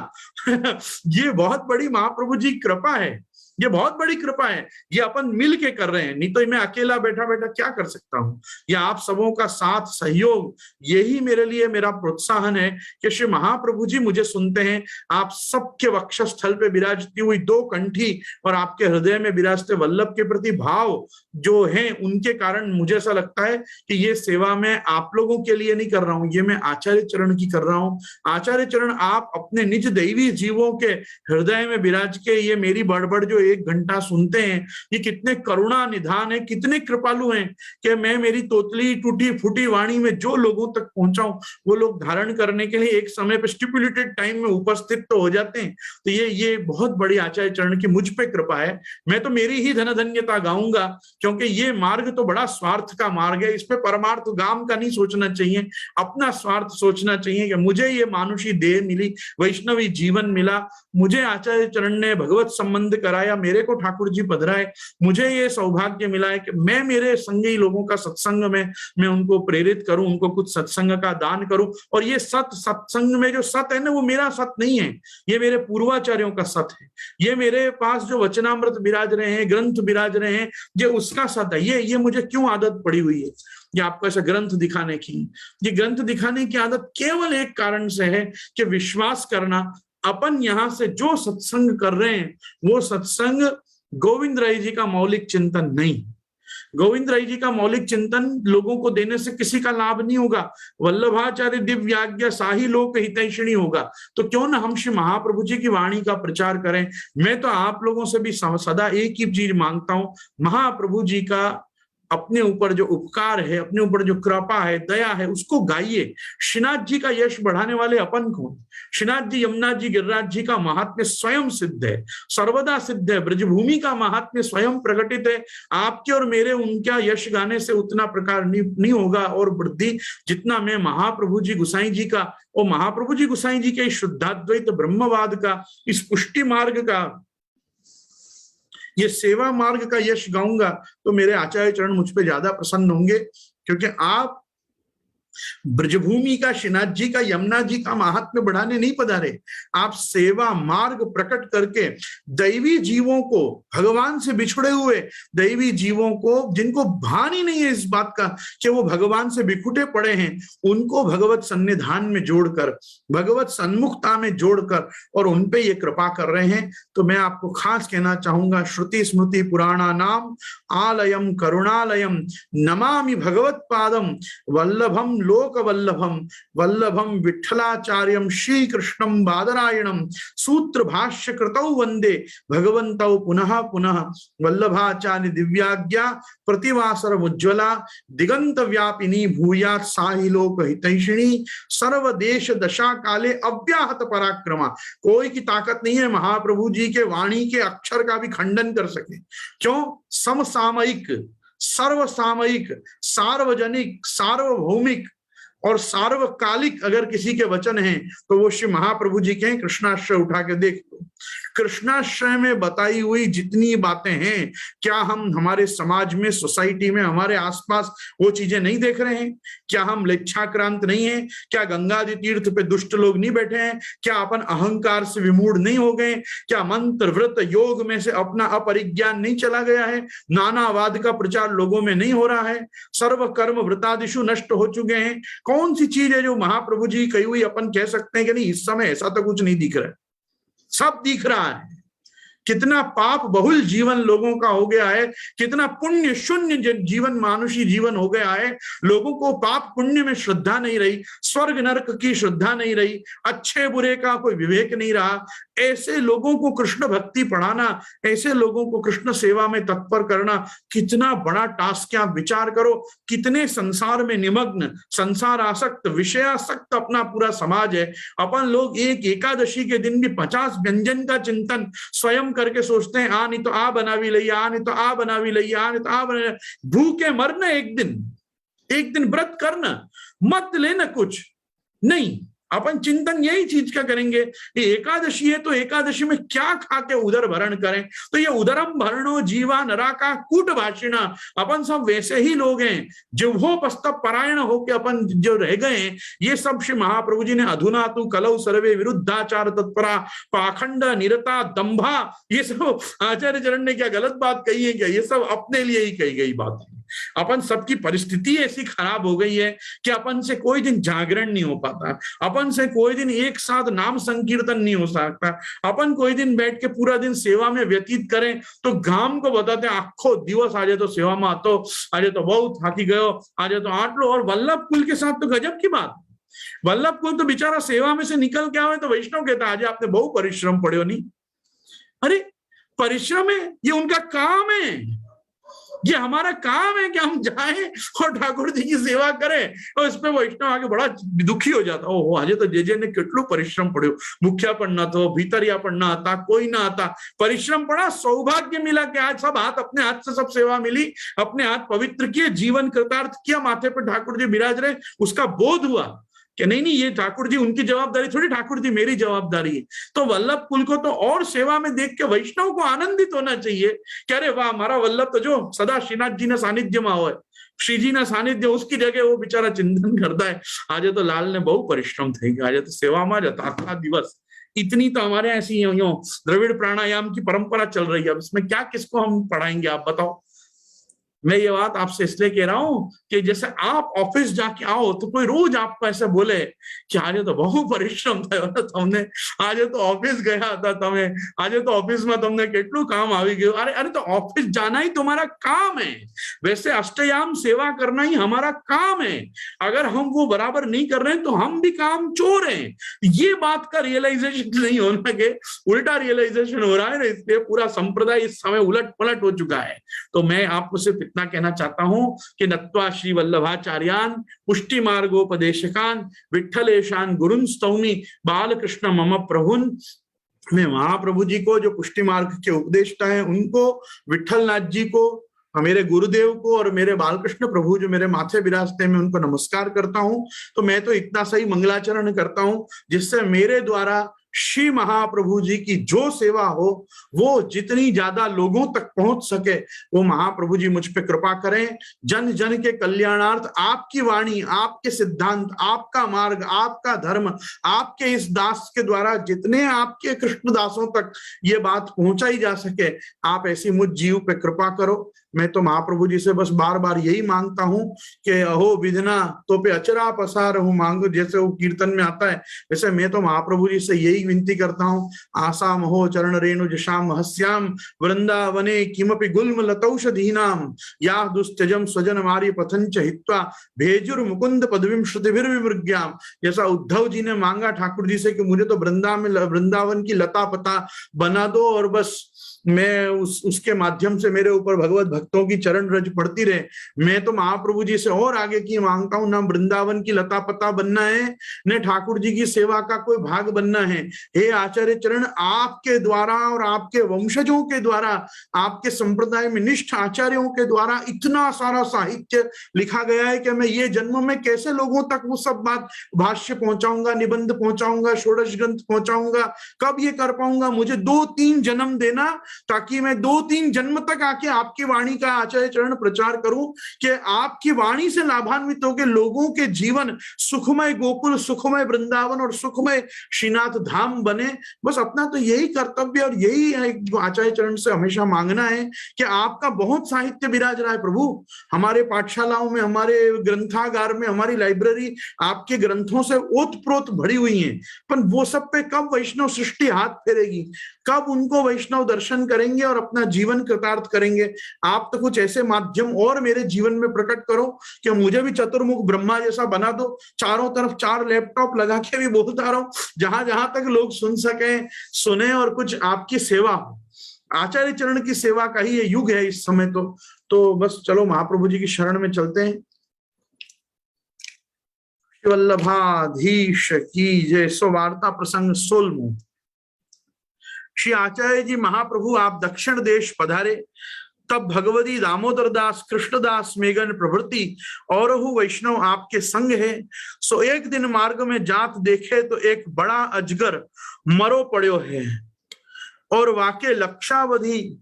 ये बहुत बड़ी महाप्रभु जी कृपा है, ये बहुत बड़ी कृपा है। ये अपन मिल के कर रहे हैं, नहीं तो मैं अकेला बैठा बैठा क्या कर सकता हूं। ये आप सबों का साथ सहयोग, यही मेरे लिए मेरा प्रोत्साहन है कि श्री महाप्रभु जी मुझे सुनते हैं। आप सबके वक्षस्थल पे विराजती हुई दो कंठी और आपके हृदय में विराजते वल्लभ के प्रति भाव जो है, उनके कारण मुझे ऐसा लगता है कि ये सेवा मैं आप लोगों के लिए नहीं कर रहा हूं, ये मैं आचार्य चरण की कर रहा हूं। आचार्य चरण आप अपने निज दैवी जीवों के हृदय में विराज के ये मेरी बड़बड़ जो 1 घंटा सुनते हैं, ये कितने करुणा निधान है, कितने कृपालु हैं कि मैं मेरी तोतली टूटी फूटी वाणी में जो लोगों तक पहुंचाऊं, वो लोग धारण करने के लिए एक समय पे स्टिपुलेटेड टाइम में उपस्थित तो हो जाते हैं। तो ये बहुत बड़ी आचार्य चरण की मुझ पे कृपा है। मैं तो मेरी ही धन्यता गाऊंगा, क्योंकि ये मार्ग तो बड़ा स्वार्थ का मार्ग है, इस पे परमार्थ गाम का नहीं सोचना चाहिए, अपना स्वार्थ सोचना चाहिए कि मुझे ये मानुषी देह मिली, वैष्णवी जीवन मिला, मुझे आचार्य चरण ने भगवत संबंध कराया, मेरे को ठाकुर जी पधराए, मुझे ये सौभाग्य मिला है कि मैं मेरे संगी लोगों का सत्संग में मैं उनको प्रेरित करूं, उनको कुछ सत्संग का दान करूं। और ये सत्संग में जो सत है ना, वो मेरा सत नहीं है, ये मेरे पूर्वाचार्यों का सत है। ये मेरे पास जो वचनामृत विराज रहे हैं, ग्रंथ विराज रहे हैं, ये उसका सत है। ये मुझे क्यों आदत पड़ी हुई है ये आपको ऐसा ग्रंथ दिखाने की? ये ग्रंथ दिखाने की आदत केवल एक कारण से है कि विश्वास करना अपन यहाँ से जो सत्संग कर रहे हैं वो सत्संग गोविंद राय जी का मौलिक चिंतन नहीं। गोविंद राय जी का मौलिक चिंतन लोगों को देने से किसी का लाभ नहीं होगा। वल्लभाचार्य दिव्याज्ञा साही लोक हितैषिणी होगा। तो क्यों ना हम श्री महाप्रभु जी की वाणी का प्रचार करें। मैं तो आप लोगों से भी सदा एक ही चीज मांगता हूं, महाप्रभु जी का अपने ऊपर जो उपकार है, अपने ऊपर जो कृपा है, दया है, उसको गाइए। श्रीनाथ जी का यश बढ़ाने वाले अपन कौन? श्रीनाथ जी, यमुना जी, गिरिराज जी का महात्म्य स्वयं सिद्ध है, सर्वदा सिद्ध है। ब्रजभूमि का महात्म्य स्वयं प्रकटित है। आपके और मेरे उनका यश गाने से उतना प्रकार नहीं होगा और वृद्धि जितना मैं महाप्रभु जी गुसाई जी का और महाप्रभु जी गुसाई जी के शुद्धाद्वैत ब्रह्मवाद का, इस पुष्टि मार्ग का, ये सेवा मार्ग का यश गाऊंगा तो मेरे आचार्य चरण मुझ पे ज्यादा प्रसन्न होंगे। क्योंकि आप ब्रजभूमि का, श्रीनाथ जी का, यमुना जी का महात्म्य बढ़ाने नहीं पधारे, आप सेवा मार्ग प्रकट करके दैवी जीवों को, भगवान से बिछड़े हुए दैवी जीवों को, जिनको भान ही नहीं है इस बात का कि वो भगवान से बिखुटे पड़े हैं, उनको भगवत सन्निधान में जोड़कर, भगवत सन्मुखता में जोड़कर और उनपे ये कृपा कर रहे हैं। तो मैं आपको खास कहना चाहूंगा, श्रुति स्मृति पुराणा नाम आलयम करुणालयम नमामि भगवत पादम वल्लभम लोक वल्लभम वल्लभम विठ्ठलाचार्यम श्री कृष्णम बादरायणम सूत्र भाष्य कृतौ वंदे भगवन्तौ पुनः पुनः वल्लभाचार्य दिव्याज्ञा प्रतिवासर उज्ज्वला दिगंत व्यापिनी भूयात् साहि लोक हितैषिणी सर्वदेश दशा काले अव्याहत पराक्रमा। कोई की ताकत नहीं है महाप्रभु जी के वाणी के अक्षर का भी खंडन कर सके। क्यों? समसामयिक, सर्वसामयिक, सार्वजनिक, सार्वभौमिक और सार्वकालिक अगर किसी के वचन हैं तो वो श्री महाप्रभु जी के हैं। कृष्णाश्रय उठा के देख लो, कृष्णाश्रय में बताई हुई जितनी बातें हैं, क्या हम हमारे समाज में, सोसाइटी में, हमारे आसपास वो चीजें नहीं देख रहे हैं? क्या हम लेच्छाक्रांत नहीं है? क्या गंगादि तीर्थ पे दुष्ट लोग नहीं बैठे हैं? क्या अपन अहंकार से विमूढ़ नहीं हो गए? क्या मंत्र व्रत योग में से अपना अपरिज्ञान नहीं चला गया है? नानावाद का प्रचार लोगों में नहीं हो रहा है? सर्व कर्म व्रतादिशु नष्ट हो चुके हैं? कौन सी चीज है जो महाप्रभु जी कही हुई अपन कह सकते हैं कि नहीं इस समय ऐसा तो कुछ नहीं दिख रहा है? सब दिख रहा है। कितना पाप बहुल जीवन लोगों का हो गया है, कितना पुण्य शून्य जीवन, मानुषी जीवन हो गया है। लोगों को पाप पुण्य में श्रद्धा नहीं रही, स्वर्ग नरक की श्रद्धा नहीं रही, अच्छे बुरे का कोई विवेक नहीं रहा। ऐसे लोगों को कृष्ण भक्ति पढ़ाना, ऐसे लोगों को कृष्ण सेवा में तत्पर करना कितना बड़ा टास्क है। आप विचार करो, कितने संसार में निमग्न, संसार आसक्त, विषयासक्त अपना पूरा समाज है। अपन लोग एक एकादशी के दिन भी 50 व्यंजन का चिंतन स्वयं करके सोचते हैं, आ नहीं तो आ बनावी लइया, आ नहीं तो आ बनावी लइया, आ नहीं तो आ बना। भूखे मरना, एक दिन व्रत करना, मत लेना कुछ नहीं। अपन चिंतन यही चीज का करेंगे कि एकादशी है तो एकादशी में क्या खा के उदर भरण करें। तो ये उदरम भरणो जीवा नरा का कूट भाषिणा, अपन सब वैसे ही लोग हैं जो वो पस्तप परायण होके अपन जो रह गए हैं। ये सब श्री महाप्रभु जी ने अधुना तु कलौ सर्वे विरुद्धाचार तत्परा पाखंड निरता दंभा, ये सब आचार्य चरण ने क्या गलत बात कही है क्या? ये सब अपने लिए ही कही गई बात है। अपन सबकी परिस्थिति ऐसी खराब हो गई है कि अपन से कोई दिन जागरण नहीं हो पाता, अपन से कोई दिन एक साथ नाम संकीर्तन नहीं हो सकता, अपन कोई दिन बैठ के पूरा दिन सेवा में व्यतीत करें तो गांव को बताते हैं आखो दिवस आज तो सेवा में आतो, आज तो बहुत थाकी गयो, आज तो आटलो। और वल्लभ कुल के साथ तो गजब की बात, वल्लभ कुल तो बेचारा सेवा में से निकल के आवे तो वैष्णव कहता आज आपने बहुत परिश्रम पड़े नहीं। अरे परिश्रम है, ये उनका काम है, ये हमारा काम है कि हम जाएं और ठाकुर जी की सेवा करें। और इस पे वैष्णव आगे बड़ा दुखी हो जाता, ओहो आज तो जे ने कितलो परिश्रम पड़ो, मुखिया पढ़ना तो भीतरिया पढ़ना आता, कोई ना आता, परिश्रम पड़ा, सौभाग्य मिला कि आज सब हाथ अपने हाथ से सब सेवा मिली, अपने हाथ पवित्र किए, जीवन कृतार्थ किया, माथे पर ठाकुर जी विराज रहे, उसका बोध हुआ कि नहीं ये ठाकुर जी उनकी जवाबदारी थोड़ी, ठाकुर जी मेरी जवाबदारी है। तो वल्लभ कुल को तो और सेवा में देख के वैष्णव को आनंदित होना चाहिए कि अरे वाह हमारा वल्लभ तो जो सदा श्रीनाथ जी ने सानिध्य में हो, श्री जी ना सानिध्य, उसकी जगह वो बेचारा चिंतन करता है। आज तो लाल ने बहुत परिश्रम थे, आज तो सेवा में जाता आखा दिवस। इतनी तो हमारे ऐसी द्रविड़ प्राणायाम की परंपरा चल रही है, अब इसमें क्या किसको हम पढ़ाएंगे आप बताओ। मैं ये बात आपसे इसलिए कह रहा हूं कि जैसे आप ऑफिस जाके आओ तो कोई रोज आपको ऐसे बोले कि आज तो बहुत परिश्रम थयो तुमने, आज तो ऑफिस गया था तमे, आज तो ऑफिस में तुमने કેટલું काम આવી ગયું। अरे अरे तो ऑफिस जाना ही तुम्हारा काम है, वैसे अष्टयाम सेवा करना ही हमारा काम है। अगर हम वो बराबर नहीं कर रहे हैं तो हम भी काम चोर हैं। ये बात का रियलाइजेशन नहीं होना के उल्टा रियलाइजेशन हो रहा है ना, इसलिए पूरा संप्रदाय इस समय उलट पलट हो चुका है। तो मैं आपको सिर्फ इतना कहना चाहता हूं कि नत्वा श्री वल्लभाचार्यान पुष्टि मार्गोपदेशकान विठ्ठलेशान गुरुन स्तौमी बालकृष्ण मम प्रभुन। मैं महाप्रभु जी को जो पुष्टि मार्ग के उपदेष्टा हैं उनको, विठ्ठलनाथ जी को, मेरे गुरुदेव को और मेरे बालकृष्ण प्रभु जो मेरे माथे विराजते हैं मैं उनको नमस्कार करता हूं। तो मैं तो इतना सही मंगलाचरण करता हूं जिससे मेरे द्वारा श्री महाप्रभु जी की जो सेवा हो वो जितनी ज्यादा लोगों तक पहुंच सके वो महाप्रभु जी मुझ पे कृपा करें। जन जन के कल्याणार्थ आपकी वाणी, आपके सिद्धांत, आपका मार्ग, आपका धर्म, आपके इस दास के द्वारा जितने आपके कृष्ण दासों तक ये बात पहुंचाई जा सके, आप ऐसी मुझ जीव पे कृपा करो। मैं तो महाप्रभु जी से बस बार बार यही मांगता हूं कि अहो विधना तो पे अचरा पसार हूं मांगो, जैसे वो कीर्तन में आता है वैसे मैं तो महाप्रभु जी से यही विनती करता हूं। आशा महो चरण रेणु जशाम हस्याम वृंदावने किमपि गुल्म लतौषधीनाम या दुस्त्यजम स्वजन मारी पथंच हित्वा भेजुर मुकुंद पदवीम श्रुतिभिर्विमृग्याम। जैसा उद्धव जी ने मांगा ठाकुर जी से कि मुझे तो वृंदावन की लता पता बना दो और बस मैं उसके माध्यम से मेरे ऊपर भगवत भक्तों की चरण रज पड़ती रहे। मैं तो महाप्रभु जी से और आगे की मांगता हूं, ना वृंदावन की लता पता बनना है, न ठाकुर जी की सेवा का कोई भाग बनना है। हे आचार्य चरण, आपके द्वारा और आपके वंशजों के द्वारा, आपके संप्रदाय में निष्ठ आचार्यों के द्वारा इतना सारा साहित्य लिखा गया है कि मैं ये जन्म में कैसे लोगों तक वो सब बात भाष्य पहुंचाऊंगा, निबंध पहुंचाऊंगा, षोडश ग्रंथ पहुंचाऊंगा, कब ये कर पाऊंगा। मुझे 2-3 जन्म देना ताकि मैं 2-3 जन्म तक आके आपकी वाणी का आचार्य चरण प्रचार करूं कि आपकी वाणी से लाभान्वित होकर लोगों के जीवन सुखमय गोकुल, सुखमय वृंदावन और सुखमय श्रीनाथ धाम बने। बस अपना तो यही कर्तव्य और यही आचार्य चरण से हमेशा मांगना है कि आपका बहुत साहित्य विराज रहा है प्रभु। हमारे पाठशालाओं में, हमारे ग्रंथागार में, हमारी लाइब्रेरी आपके ग्रंथों से ओतप्रोत भरी हुई है, पर वो सब पे कब वैष्णव सृष्टि हाथ फेरेगी, कब उनको वैष्णव दर्शन करेंगे और अपना जीवन कृतार्थ करेंगे। आप तो कुछ ऐसे माध्यम और मेरे जीवन में प्रकट करो कि मुझे भी चतुर्मुख ब्रह्मा जैसा बना दो, चारों तरफ 4 लैपटॉप लगा के भी बोलता रहो, जहां जहां तक लोग सुन सके सुने और कुछ आपकी सेवा हो। आचार्य चरण की सेवा का ही ये युग है इस समय। तो बस चलो महाप्रभु जी की शरण में चलते हैं। वल्लभाधीश की जय। सो वार्ता प्रसंग 16। श्री आचार्य जी महाप्रभु आप दक्षिण देश पधारे, तब भगवती दामोदर दास, कृष्णदास, मेघन प्रभृति और वैष्णव आपके संग है। सो एक दिन मार्ग में जात देखे तो एक बड़ा अजगर मरो पड़ो है और वाके लक्षावधि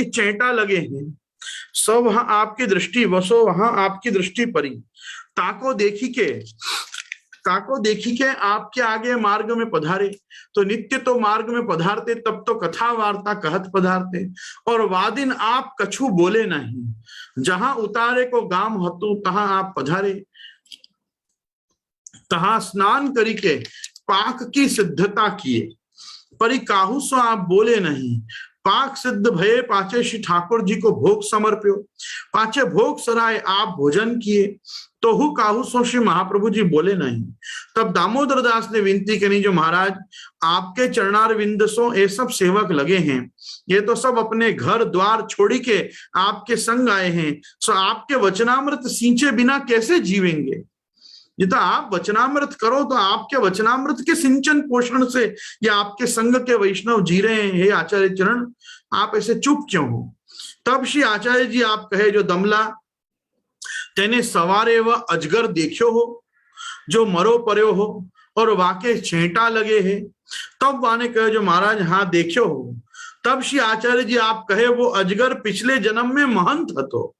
चेंटा लगे हैं। सब वहां आपकी दृष्टि वसो, वहां आपकी दृष्टि परी। ताको देखी के आपके आगे मार्ग में पधारे। तो नित्य तो मार्ग में पधारते, तब तो कथा वार्ता कहत पधारते। और वादिन आप कछु बोले नहीं, जहां उतारे को गाम हतु तहां आप पधारे। तहां स्नान करी के पाक की सिद्धता किए, परी काहू सो आप बोले नहीं। पाक सिद्ध भये पाचे श्री ठाकुर जी को भोग समर्प्यो। पाचे भोग सराय आप भोजन किए, तो हु काहू सो श्री महाप्रभु जी बोले नहीं। तब दामोदर दास ने विनती करी, जो महाराज आपके चरणार विंद सो ये सब सेवक लगे हैं, ये तो सब अपने घर द्वार छोड़ी के आपके संग आए हैं। सो आपके वचनामृत सींचे बिना कैसे जीवेंगे। ये तो आप वचनामृत करो तो आपके वचनामृत के सिंचन पोषण से या आपके संग के वैष्णव जी रहे हैं। हे आचार्य चरण, आप ऐसे चुप क्यों हो। तब श्री आचार्य जी आप कहे, जो दमला तेने सवारे व अजगर देखो हो, जो मरो पर्यो हो और वाके छेंटा लगे है। तब वाने कहे, जो महाराज हाँ देखो हो। तब श्री आचार्य जी आप कहे, वो अजगर पिछले जन्म में महंत हतो,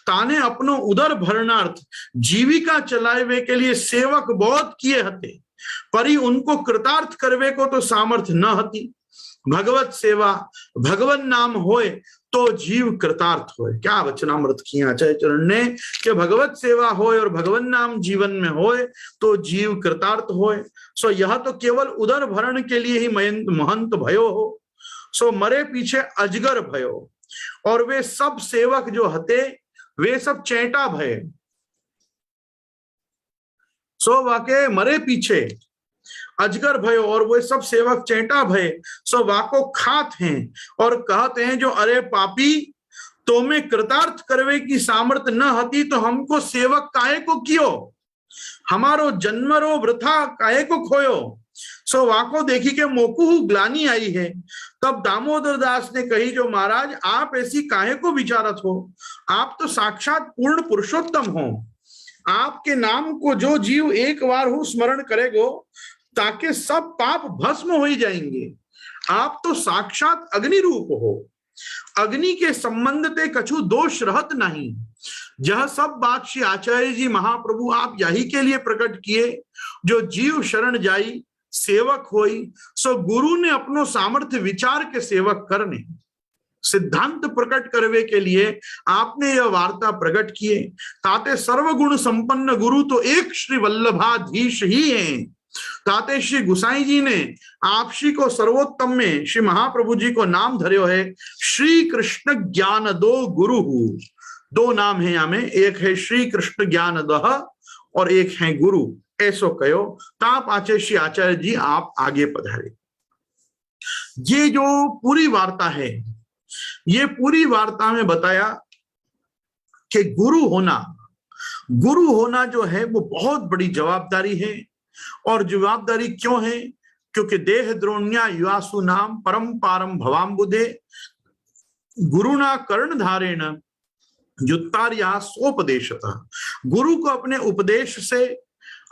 ताने अपनो उदर भरणार्थ जीविका चलावे के लिए सेवक बहुत किए हते, परी उनको कृतार्थ करवे को तो सामर्थ्य न हती। भगवत सेवा भगवन नाम होए तो जीव कृतार्थ होए। क्या वचनामृत किया आचार्य चरण ने कि भगवत सेवा होए और भगवन नाम जीवन में होए तो जीव कृतार्थ होए। सो यह तो केवल उदर भरण के लिए ही महंत भयो हो, सो मरे पीछे अजगर भयो। और वे सब सेवक जो हते वे सब चैटा भय। सो वाके मरे पीछे अजगर भयो और वो सब सेवक चैटा भय। सो वाको खात हैं और कहते हैं जो अरे पापी तो में कृतार्थ करवे की सामर्थ्य न हती तो हमको सेवक काहे को कियो, हमारो जन्मरो वृथा काहे को खोयो। सो वाको देखी के मोकू ग्लानी आई है। तब दामोदर दास ने कही जो महाराज आप ऐसी काहे को विचारत हो, आप तो साक्षात पूर्ण पुरुषोत्तम हो। आपके नाम को जो जीव एक बार हो स्मरण करेगो ताकि सब पाप भस्म हो जाएंगे। आप तो साक्षात अग्नि रूप हो, अग्नि के संबंध ते कछु दोष रहत नहीं। यह सब बात श्री आचार्य जी महाप्रभु आप यही के लिए प्रकट किए जो जीव शरण जाई सेवक होई। सो गुरु ने अपनो सामर्थ्य विचार के सेवक करने सिद्धांत प्रकट करवे के लिए आपने यह वार्ता प्रकट किए। ताते सर्वगुण संपन्न गुरु तो एक श्री वल्लभाधीश ही हैं। ताते श्री गुसाई जी ने आप श्री को सर्वोत्तम में श्री महाप्रभु जी को नाम धर्यो है श्री कृष्ण ज्ञान दो गुरु। दो नाम है हमें, एक है श्री कृष्ण ज्ञान दह और एक है गुरु। ऐसो कहो ताप आचे श्री आचार्य जी आप आगे पधारे। ये जो पूरी वार्ता है, ये पूरी वार्ता में बताया कि गुरु होना जो है वो बहुत बड़ी जवाबदारी है। और जवाबदारी क्यों है? क्योंकि देह द्रोण्या युवासु नाम परम पारम भवाम्बुदे गुरुना कर्ण धारेण युत्तार्या सोपदेशतः। गुरु को अपने उपदेश से,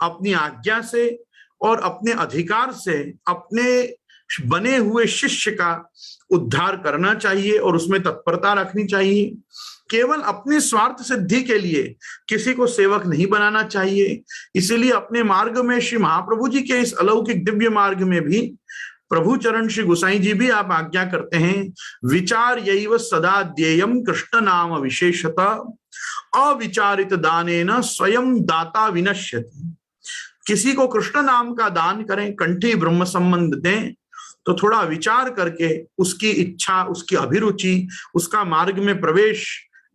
अपनी आज्ञा से और अपने अधिकार से अपने बने हुए शिष्य का उद्धार करना चाहिए और उसमें तत्परता रखनी चाहिए। केवल अपनी स्वार्थ सिद्धि के लिए किसी को सेवक नहीं बनाना चाहिए। इसीलिए अपने मार्ग में श्री महाप्रभु जी के इस अलौकिक दिव्य मार्ग में भी प्रभु चरण श्री गोसाई जी भी आप आज्ञा करते हैं विचार यैव सदा ध्येयम कृष्ण नाम विशेषता अविचारित दानेन स्वयं दाता विनश्यति। किसी को कृष्ण नाम का दान करें, कंठी ब्रह्म संबंध दें तो थोड़ा विचार करके उसकी इच्छा, उसकी अभिरुचि, उसका मार्ग में प्रवेश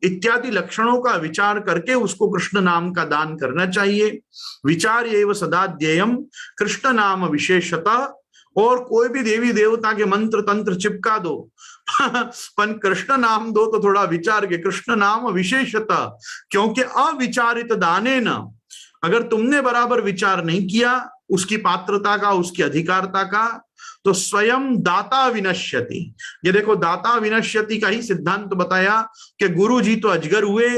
इत्यादि लक्षणों का विचार करके उसको कृष्ण नाम का दान करना चाहिए। विचार एव सदा ध्येयम कृष्ण नाम विशेषता। और कोई भी देवी देवता के मंत्र तंत्र चिपका दो पर कृष्ण नाम दो तो थोड़ा विचार के कृष्ण नाम विशेषता। क्योंकि अविचारित दाने न, अगर तुमने बराबर विचार नहीं किया उसकी पात्रता का, उसकी अधिकारता का, तो स्वयं दाता विनश्यति। ये देखो दाता विनश्यति का ही सिद्धांत बताया कि गुरु जी तो अजगर हुए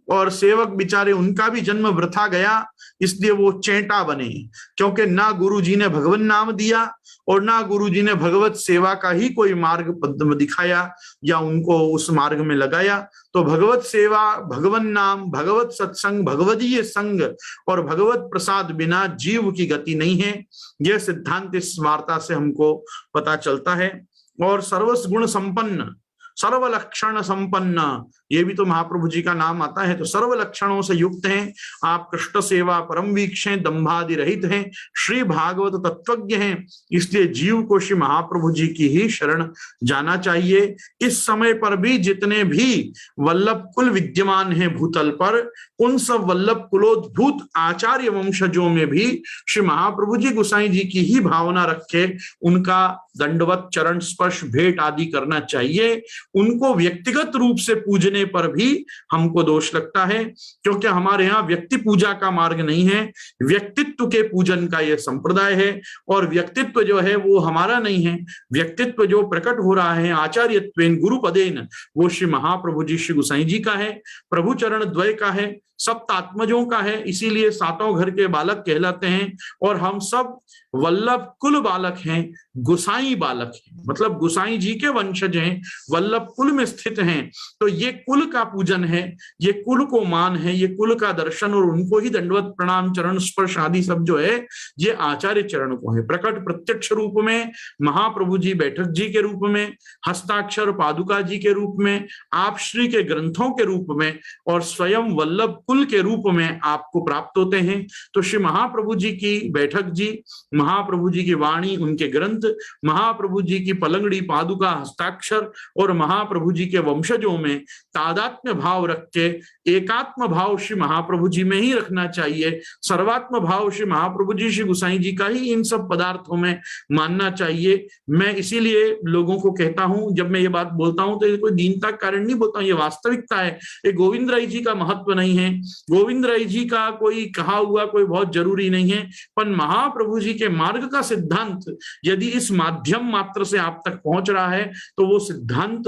और सेवक बेचारे उनका भी जन्म वृथा गया, इसलिए वो चेंटा बने। क्योंकि ना गुरु जी ने भगवन नाम दिया और ना गुरु जी ने भगवत सेवा का ही कोई मार्ग दिखाया या उनको उस मार्ग में लगाया। तो भगवत सेवा, भगवन नाम, भगवत सत्संग, भगवदीय संग और भगवत प्रसाद बिना जीव की गति नहीं है। यह सिद्धांत इस वार्ता से हमको पता चलता है। और सर्वगुण संपन्न, सर्व लक्षण संपन्न, ये भी तो महाप्रभु जी का नाम आता है। तो सर्व लक्षणों से युक्त हैं आप, कृष्ण सेवा परम वीक्ष हैं, दंभादि रहित हैं, श्री भागवत तत्वज्ञ हैं। इसलिए जीव को श्री महाप्रभु जी की ही शरण जाना चाहिए। इस समय पर भी जितने भी वल्लभ कुल विद्यमान हैं भूतल पर, उन सब वल्लभ कुलोद्भूत आचार्य वंशजों में भी श्री महाप्रभु जी गोसाई जी की ही भावना रखे उनका दंडवत चरण स्पर्श भेंट आदि करना चाहिए। उनको व्यक्तिगत रूप से पूजने पर भी हमको दोष लगता है, क्योंकि हमारे यहाँ व्यक्ति पूजा का मार्ग नहीं है, व्यक्तित्व के पूजन का यह संप्रदाय है। और व्यक्तित्व जो है वो हमारा नहीं है, व्यक्तित्व जो प्रकट हो रहा है आचार्यत्वेन गुरुपदेन, वो श्री महाप्रभु जी श्री गोसाई जी का है, प्रभु चरण द्वय का है। सप्तात्मजों का है, इसीलिए सातों घर के बालक कहलाते हैं। और हम सब वल्लभ कुल बालक हैं, गुसाई बालक हैं, मतलब गुसाई जी के वंशज हैं, वल्लभ कुल में स्थित हैं। तो ये कुल का पूजन है, ये कुल को मान है, ये कुल का दर्शन, और उनको ही दंडवत प्रणाम चरण स्पर्श आदि सब जो है ये आचार्य चरण को है। प्रकट प्रत्यक्ष रूप में महाप्रभु जी बैठक जी के रूप में, हस्ताक्षर पादुका जी के रूप में, आप श्री के ग्रंथों के रूप में, और स्वयं वल्लभ कुल के रूप में आपको प्राप्त होते हैं। तो श्री महाप्रभु जी की बैठक जी, महाप्रभु जी की वाणी, उनके ग्रंथ, महाप्रभु जी की पलंगड़ी पादुका हस्ताक्षर, और महाप्रभु जी के वंशजों में तादात्म्य भाव रख के एकात्म भाव श्री महाप्रभु जी में ही रखना चाहिए। सर्वात्म भाव श्री महाप्रभु जी, श्री गुसाई जी का ही इन सब पदार्थों में मानना चाहिए। मैं इसीलिए लोगों को कहता हूं, जब मैं ये बात बोलता हूं तो ये कोई दीनता कारण नहीं बोलता हूं, ये वास्तविकता है। ये गोविंद राय जी का महत्व नहीं है, गोविंद राय जी का कोई कहा हुआ कोई बहुत जरूरी नहीं है, पर महाप्रभु जी के मार्ग का सिद्धांत यदि इस माध्यम मात्र से आप तक पहुंच रहा है तो वो सिद्धांत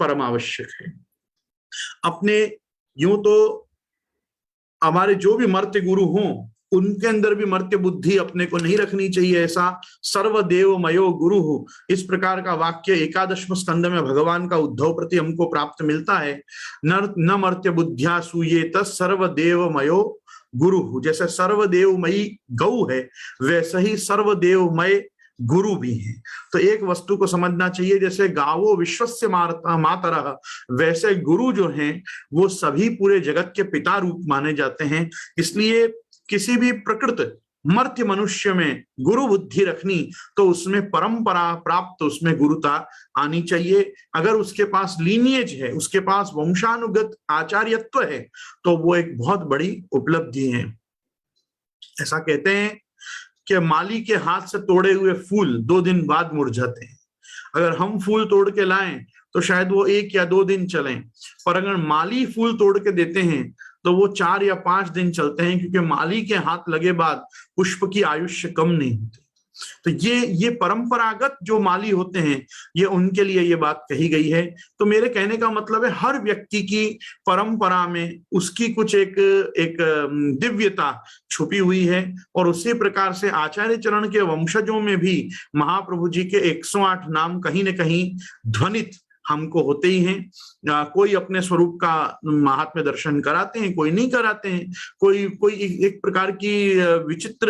परम आवश्यक है। अपने यूं तो हमारे जो भी मर्त्य गुरु हों उनके अंदर भी मर्त्य बुद्धि अपने को नहीं रखनी चाहिए। ऐसा सर्वदेवमयो गुरु हो, इस प्रकार का वाक्य एकादशम स्कंद में भगवान का उद्धव प्रति हमको प्राप्त मिलता है। न मर्त्य बुद्धिया सूयेत सर्वदेवमयो गुरु। जैसे सर्वदेवमयी गौ है वैसे ही सर्वदेवमय गुरु भी है। तो एक वस्तु को समझना चाहिए, जैसे गावो विश्वस्य मातरः, वैसे गुरु जो हैं वो सभी पूरे जगत के पिता रूप माने जाते हैं। इसलिए किसी भी प्रकृत मर्त्य मनुष्य में गुरु बुद्धि रखनी तो उसमें परंपरा प्राप्त, उसमें गुरुता आनी चाहिए। अगर उसके पास लीनिएज है, उसके पास वंशानुगत आचार्यत्व है तो वो एक बहुत बड़ी उपलब्धि है। ऐसा कहते हैं कि माली के हाथ से तोड़े हुए फूल 2 दिन बाद मुरझाते हैं। अगर हम फूल तोड़ के लाएं तो शायद वो 1 या 2 दिन चलें, पर अगर माली फूल तोड़ के देते हैं तो वो 4 या 5 दिन चलते हैं, क्योंकि माली के हाथ लगे बाद पुष्प की आयुष्य कम नहीं होती। तो ये परंपरागत जो माली होते हैं ये उनके लिए ये बात कही गई है। तो मेरे कहने का मतलब है हर व्यक्ति की परंपरा में उसकी कुछ एक दिव्यता छुपी हुई है, और उसी प्रकार से आचार्य चरण के वंशजों में भी महाप्रभु जी के 108 नाम कहीं न कहीं ध्वनित हमको होते ही हैं। कोई अपने स्वरूप का महात्म्य दर्शन कराते हैं, कोई नहीं कराते हैं, कोई एक प्रकार की विचित्र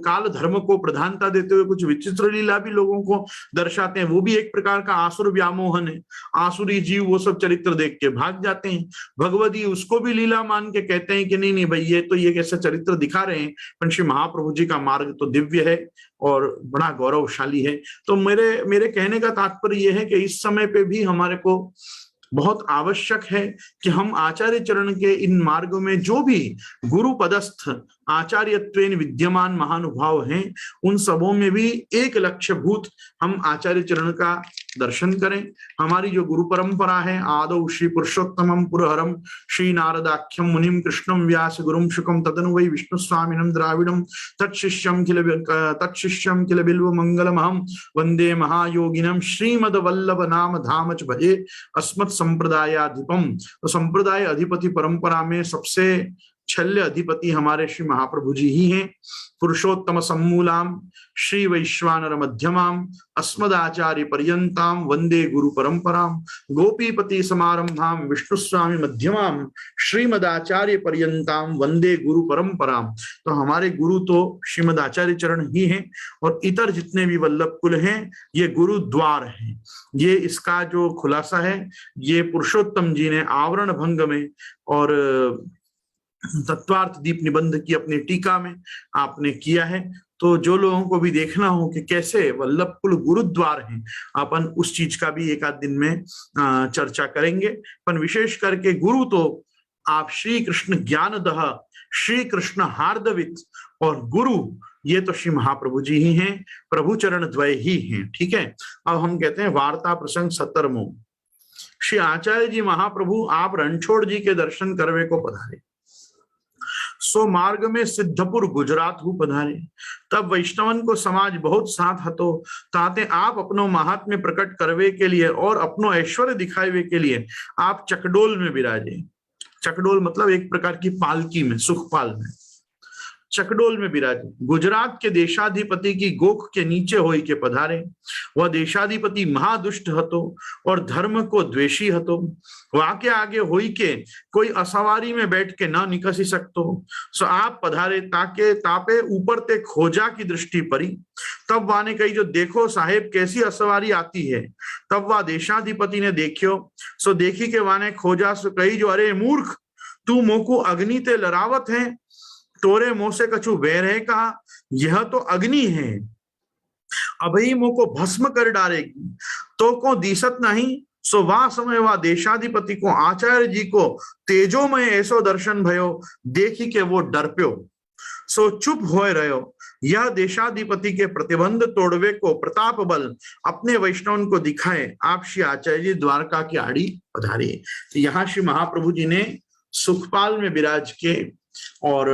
काल धर्म को प्रधानता देते हुए कुछ विचित्र लीला भी लोगों को दर्शाते हैं, वो भी एक प्रकार का आसुर व्यामोहन है। आसुरी जीव वो सब चरित्र देख के भाग जाते हैं। भगवती उसको भी लीला मान के कहते हैं कि नहीं नहीं भाई ये तो ये कैसे चरित्र दिखा रहे हैं, पर श्री महाप्रभु जी का मार्ग तो दिव्य है और बड़ा गौरवशाली है। तो मेरे कहने का तात्पर्य यह है कि इस समय पे भी हमारे को बहुत आवश्यक है कि हम आचार्य चरण के इन मार्गों में जो भी गुरु पदस्थ आचार्यत्वेन विद्यमान महानुभाव हैं उन सबों में भी एक लक्ष्यभूत हम आचार्य चरण का दर्शन करें। हमारी जो गुरु परंपरा है, आदौ श्री पुरुषोत्तमम पुरहरम श्री नारदाख्यम मुनिम कृष्णम व्यास गुरुम शुकम तदनु वै विष्णु स्वामिनम द्राविडम तत्शिष्यम किल बिल्व मंगलमहम वंदे महायोगिनम श्रीमद वल्लभ नाम धाम च भजे अस्मत् संप्रदायाधिपम। तो संप्रदाय अधिपति परंपरा में सबसे छल्य अधिपति हमारे श्री महाप्रभु जी ही हैं। पुरुषोत्तम सम्मूलाम श्री वैश्वानर मध्यमाम अस्मदाचार्य पर्यंताम वंदे गुरु परंपराम गोपीपति समारंभाम विष्णु स्वामी मध्यमाम श्रीमदाचार्य पर्यंताम वंदे गुरु परंपराम। तो हमारे गुरु तो श्रीमदाचार्य चरण ही हैं, और इतर जितने भी वल्लभ कुल हैं ये गुरु द्वार हैं। ये इसका जो खुलासा है ये पुरुषोत्तम जी ने आवरण भंग में और तत्वार्थ दीप निबंध की अपनी टीका में आपने किया है। तो जो लोगों को भी देखना हो कि कैसे वल्लभ कुल गुरुद्वार हैं, अपन उस चीज का भी एक आध दिन में चर्चा करेंगे। पर विशेष करके गुरु तो आप श्री कृष्ण ज्ञानदह, श्री कृष्ण हार्दवित और गुरु ये तो श्री महाप्रभु जी ही हैं, प्रभु चरण द्वय ही हैं। ठीक है, अब हम कहते हैं वार्ता प्रसंग 17। श्री आचार्य जी महाप्रभु आप रणछोड़ जी के दर्शन करवे को पधारे, सो मार्ग में सिद्धपुर गुजरात हूँ पधारे। तब वैष्णवन को समाज बहुत साथ हतो, ताते आप अपनो महात्म्य प्रकट करवे के लिए और अपनो ऐश्वर्य दिखावे के लिए आप चकडोल में विराजे। चकडोल मतलब एक प्रकार की पालकी में, सुखपाल में, चकडोल में विराजे। गुजरात के देशाधिपति की गोख के नीचे होई के पधारे। वह देशाधिपति महादुष्ट हतो और धर्म को द्वेषी हतो। वहां के आगे होई के कोई असवारी में बैठ के न निकसी सकतो। सो आप पधारे ताके तापे ऊपर ते खोजा की दृष्टि परी। तब वाने कही जो देखो साहेब कैसी असवारी आती है। तब वह देशाधिपति ने देखियो, सो देखी के वाने खोजा सो कही जो अरे मूर्ख, तू मोको अग्नि ते लरावत है, तोरे मुंह से कछु वैर है कहा, यह तो अग्नि है, अभी मुंह को भस्म कर डालेगी, तो को दिसत नहीं। सो वह समय वह देशाधिपति को आचार्य जी को तेजोमय ऐसो दर्शन भयो, देखी के वो डर प्यो। सो चुप होए रहो। यह देशाधिपति के प्रतिबंध तोड़वे को प्रताप बल अपने वैष्णव को दिखाए, आप श्री आचार्य जी द्वारका की आड़ी पधारे। तो यहाँ श्री महाप्रभु जी ने सुखपाल में विराज के और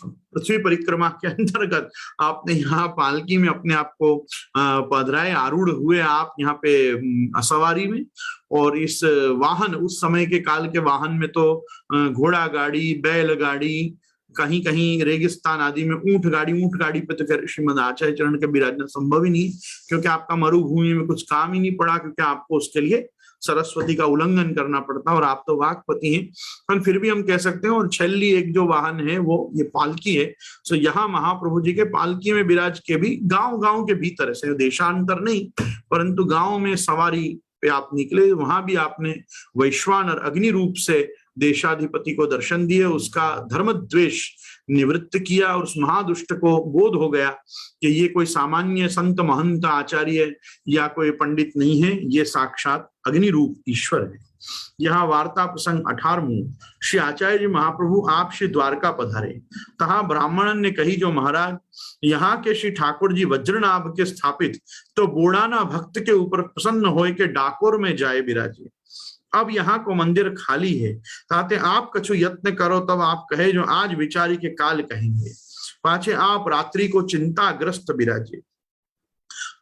पृथ्वी परिक्रमा के अंतर्गत आपने यहाँ पालकी में अपने आप को पधराए, आरूढ़ हुए आप यहाँ पे सवारी में। और इस वाहन, उस समय के काल के वाहन में तो घोड़ा गाड़ी, बैल गाड़ी, कहीं कहीं रेगिस्तान आदि में ऊंट गाड़ी पे तो फिर श्रीमद आचार्य चरण के विराजना संभव ही नहीं, क्योंकि आपका मरुभूमि में कुछ काम ही नहीं पड़ा, क्योंकि आपको उसके लिए सरस्वती का उल्लंघन करना पड़ता, और आप तो वाक्पति हैं। पर फिर भी हम कह सकते हैं, और छल्ली एक जो वाहन है वो ये पालकी है। सो यहाँ महाप्रभु जी के पालकी में विराज के भी गांव के भीतर से, देशांतर नहीं परंतु गांव में सवारी पे आप निकले। वहां भी आपने वैश्वानर अग्नि रूप से देशाधिपति को दर्शन दिए, उसका धर्म द्वेष निवृत्त किया, और उस महादुष्ट को बोध हो गया कि ये कोई सामान्य संत महंत आचार्य या कोई पंडित नहीं है, ये साक्षात अग्नि रूप ईश्वर है। यहाँ वार्ता प्रसंग 18। श्री आचार्य जी महाप्रभु आप श्री द्वारका पधारे। तहा ब्राह्मणन ने कही जो महाराज, यहाँ के श्री ठाकुर जी वज्रनाभ के स्थापित, तो बोड़ाना भक्त के ऊपर प्रसन्न होए के डाकोर में जाए विराजे। अब यहाँ को मंदिर खाली है, ताते आप कछु यत्न करो, तब आप कहे जो आज विचारी के काल कहेंगे। पाछे आप रात्रि को चिंताग्रस्त विराजे।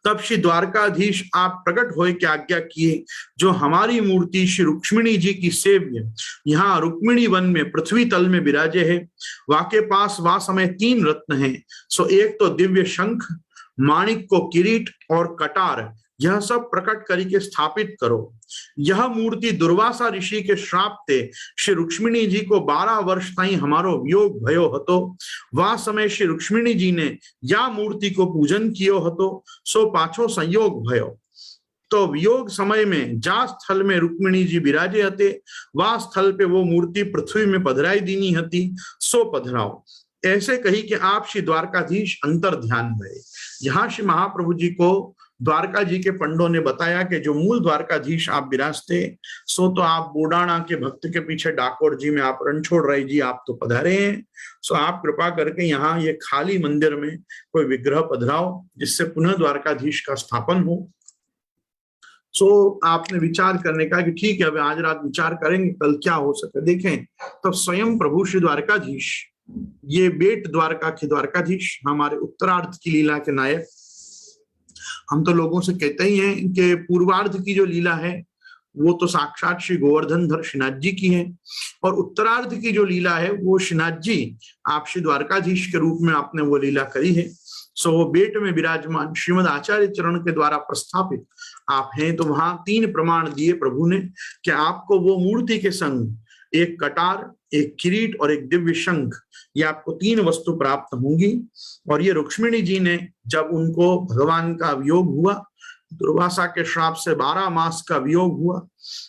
तब श्री द्वारकाधीश आप प्रकट होए के आज्ञा किए, जो हमारी मूर्ति श्री रुक्मिणी जी की सेव्य यहाँ रुक्मिणी वन में पृथ्वी तल में विराजे है। वाके पास वा समय 3 रत्न हैं। सो एक तो दिव्य शंख, माणिक को किरीट और कटार, यह सब प्रकट करके स्थापित करो। यह मूर्ति दुर्वासा ऋषि के श्राप ते श्री रुक्मिणी जी को 12 वर्ष ताई हमारो वियोग भयो हतो। वह समय श्री रुक्मिणी जी ने या मूर्ति को पूजन कियो हतो, सो पाछो संयोग भयो। तो वियोग समय में जा स्थल में रुक्मिणी जी विराजे हते, वह स्थल पे वो मूर्ति पृथ्वी में पधराई दीनी हती, सो पधराओ। ऐसे कही कि आप श्री द्वारकाधीश अंतर ध्यान भये। यहाँ श्री महाप्रभु जी को द्वारका जी के पंडों ने बताया कि जो मूल द्वारकाधीश आप विराजते, सो तो आप बोडाणा के भक्त के पीछे डाकोर जी में आप रणछोड़ राय जी आप तो पधारे हैं। सो आप कृपा करके यहाँ ये खाली मंदिर में कोई विग्रह पधराओ, जिससे पुनः द्वारकाधीश का स्थापन हो। सो आपने विचार करने का कि ठीक है, अब आज रात विचार करेंगे कल क्या हो सके। देखें तो स्वयं प्रभु श्री द्वारकाधीश, ये बेट द्वारका के द्वारकाधीश, हमारे उत्तरार्ध की लीला के नायक। हम तो लोगों से कहते ही हैं कि पूर्वार्ध की जो लीला है वो तो साक्षात श्री गोवर्धन धर श्रीनाथ जी की है, और उत्तरार्ध की जो लीला है वो श्रीनाथ जी आप श्री द्वारकाधीश के रूप में आपने वो लीला करी है। सो वो बेट में विराजमान श्रीमद आचार्य चरण के द्वारा प्रस्थापित आप हैं। तो वहां 3 प्रमाण दिए प्रभु ने कि आपको वो मूर्ति के संग एक कटार, एक किरीट और एक दिव्य शंख, ये आपको 3 वस्तु प्राप्त होंगी। और ये रुक्मिणी जी ने जब उनको भगवान का वियोग हुआ, दुर्वासा के श्राप से 12 मास का वियोग हुआ,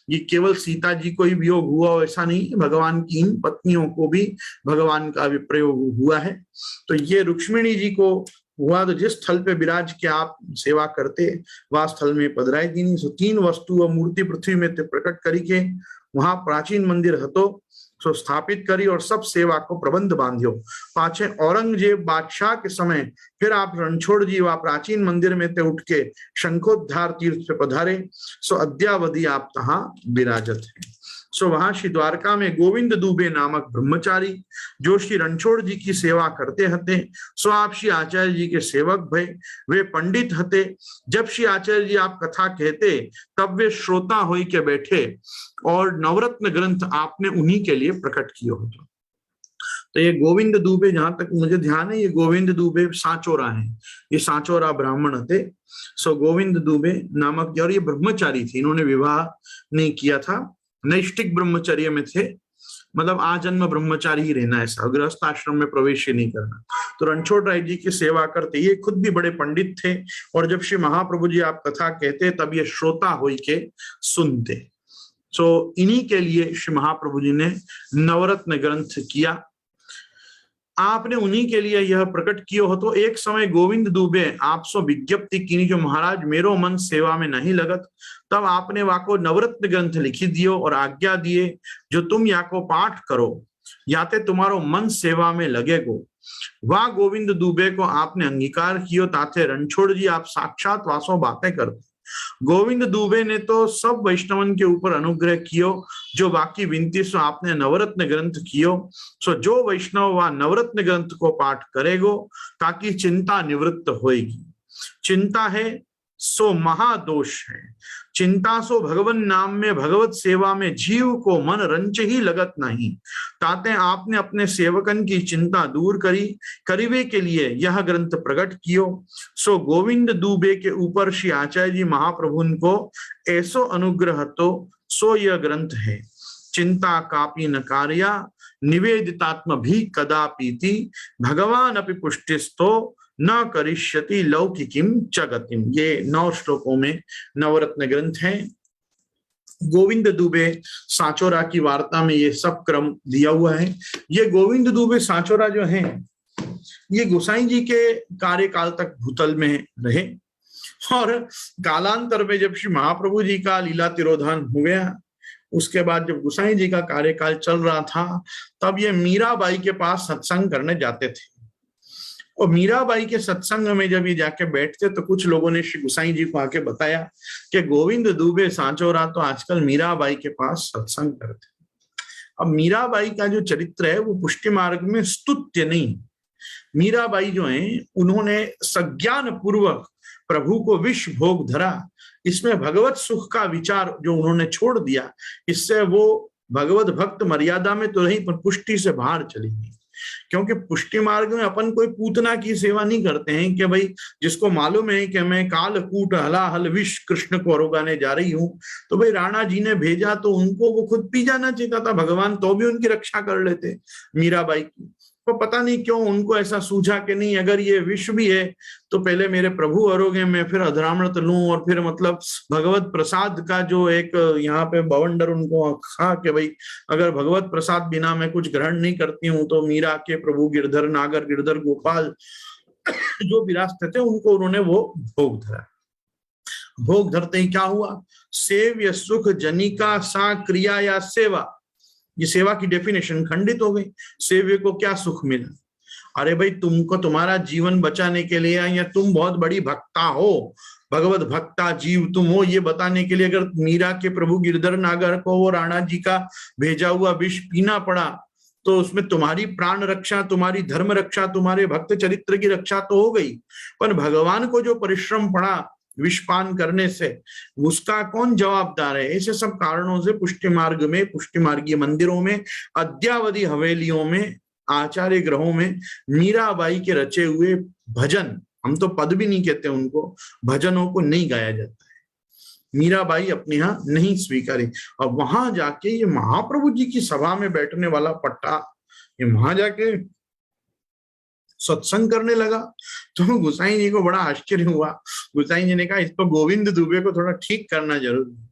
ये केवल सीता जी को ही वियोग हुआ ऐसा नहीं, भगवान की इन पत्नियों को भी भगवान का विप्रयोग हुआ है। तो ये रुक्मिणी जी को हुआ, तो जिस स्थल पे विराज के आप सेवा करते वह स्थल में पधराई दीनी। सो 3 वस्तु और मूर्ति पृथ्वी में प्रकट करी के वहां प्राचीन मंदिर हतो, सो स्थापित करी और सब सेवा को प्रबंध बांधियो। पाछे औरंगजेब बादशाह के समय फिर आप रणछोड़ जी व प्राचीन मंदिर में ते उठ के शंखोद्धार तीर्थ पे पधारे। सो अद्यावधि आप तहा विराजत है। सो वहां श्री द्वारका में गोविंद दुबे नामक ब्रह्मचारी जो श्री रणछोड़ जी की सेवा करते हते, सो आप श्री आचार्य जी के सेवक भय। वे पंडित हते। जब श्री आचार्य जी आप कथा कहते तब वे श्रोता होई के बैठे और नवरत्न ग्रंथ आपने उन्हीं के लिए प्रकट किए होते। तो ये गोविंद दुबे, जहां तक मुझे ध्यान है, ये गोविंद दुबे सांचोरा है, ये सांचोरा ब्राह्मण थे। सो गोविंद दुबे नामक, और ये ब्रह्मचारी थे, इन्होंने विवाह नहीं किया था, नैष्ठिक ब्रह्मचर्य में थे, मतलब आजन्म ब्रह्मचारी ही रहना, ऐसा गृहस्थ आश्रम में प्रवेश ही नहीं करना। तो रणछोड़ राय जी की सेवा करते, ये खुद भी बड़े पंडित थे, और जब श्री महाप्रभु जी आप कथा कहते तब ये श्रोता होई के सुनते। सो इन्हीं के लिए श्री महाप्रभु जी ने नवरत्न ग्रंथ किया, आपने उन्हीं के लिए यह प्रकट कियो हो। तो एक समय गोविंद दुबे आप सो विज्ञप्ति की जो महाराज मेरो मन सेवा में नहीं लगत, तब आपने वाको नवरत्न ग्रंथ लिखी दियो और आज्ञा दिए जो तुम याको पाठ करो याते तुम्हारो मन सेवा में लगेगो। वाह गोविंद दुबे को आपने अंगीकार कियो, ताते रणछोड़ जी आप साक्षात वासो बातें करते। गोविंद दुबे ने तो सब वैष्णवन के ऊपर अनुग्रह कियो, जो बाकी विनती सो आपने नवरत्न ग्रंथ कियो। सो जो वैष्णव व नवरत्न ग्रंथ को पाठ करेगो ताकि चिंता निवृत्त होएगी। चिंता है सो महादोष है, चिंता सो भगवन नाम में भगवत सेवा में जीव को मन रंच ही लगत नहीं। ताते आपने अपने सेवकन की चिंता दूर करी, करीबे के लिए यह ग्रंथ प्रकट कियो। सो गोविंद दुबे के ऊपर श्री आचार्य जी महाप्रभु को ऐसो अनुग्रह तो सो यह ग्रंथ है। चिंता कापी न कार्या निवेदितात्म भी कदापीति, भगवान अपि पुष्टिस्तो न करिष्यति लौकिकीम जगतिम। ये 9 श्लोकों में नवरत्न ग्रंथ है। गोविंद दुबे सांचोरा की वार्ता में ये सब क्रम दिया हुआ है। ये गोविंद दुबे सांचोरा जो है, ये गोसाई जी के कार्यकाल तक भूतल में रहे, और कालांतर में जब श्री महाप्रभु जी का लीला तिरोधान हो गया, उसके बाद जब गोसाई जी का कार्यकाल चल रहा था, तब ये मीराबाई के पास सत्संग करने जाते थे। और मीराबाई के सत्संग में जब ये जाके बैठते तो कुछ लोगों ने श्री गोसाई जी को आके बताया कि गोविंद दुबे सांचोरा तो आजकल मीराबाई के पास सत्संग करते। अब मीराबाई का जो चरित्र है वो पुष्टि मार्ग में स्तुत्य नहीं। मीराबाई जो है, उन्होंने सज्ञान पूर्वक प्रभु को विष भोग धरा, इसमें भगवत सुख का विचार जो उन्होंने छोड़ दिया, इससे वो भगवत भक्त मर्यादा में तो रही पर पुष्टि से बाहर चली गई। क्योंकि पुष्टि मार्ग में अपन कोई पूतना की सेवा नहीं करते हैं कि भाई जिसको मालूम है कि मैं काल कूट हलाहल विष कृष्ण को अरोगाने जा रही हूं, तो भाई राणा जी ने भेजा तो उनको वो खुद पी जाना चाहिए था भगवान, तो भी उनकी रक्षा कर लेते मीराबाई की। तो पता नहीं क्यों उनको ऐसा सूझा कि नहीं, अगर ये विष भी है तो पहले मेरे प्रभु अरोगे, मैं फिर अधरामृत लूं, और फिर मतलब भगवत प्रसाद का जो एक यहाँ पे बवंडर उनको खा कि भाई अगर भगवत प्रसाद बिना मैं कुछ ग्रहण नहीं करती हूँ तो मीरा के प्रभु गिरधर नागर गिरधर गोपाल जो विरासत थे उनको उन्होंने वो भोग धरा। भोग धरते ही क्या हुआ, सेव्य सुख जनिका सा क्रिया या सेवा, ये सेवा की डेफिनेशन खंडित हो गई। सेव्य को क्या सुख मिला? अरे भाई तुमको तुम्हारा जीवन बचाने के लिए या तुम बहुत बड़ी भक्ता हो, भगवत भक्ता जीव तुम हो, ये बताने के लिए अगर मीरा के प्रभु गिरधर नागर को वो राणा जी का भेजा हुआ विष पीना पड़ा तो उसमें तुम्हारी प्राण रक्षा, तुम्हारी धर्म रक्षा, तुम्हारे भक्त चरित्र की रक्षा तो हो गई, पर भगवान को जो परिश्रम पड़ा विषपान करने से उसका कौन जवाबदार है? ऐसे सब कारणों से पुष्टि मार्ग में, पुष्टि मार्गीय मंदिरों में, अद्यावधि हवेलियों में, आचार्य ग्रहों में मीराबाई के रचे हुए भजन, हम तो पद भी नहीं कहते उनको, भजनों को नहीं गाया जाता है। मीराबाई अपने यहाँ नहीं स्वीकारी, और वहां जाके ये महाप्रभु जी की सभा में बैठने वाला पट्टा, ये वहां जाके सत्संग करने लगा। तो गोसाई जी को बड़ा आश्चर्य हुआ। गोसाई जी ने कहा इसको गोविंद दुबे को थोड़ा ठीक करना जरूरी है।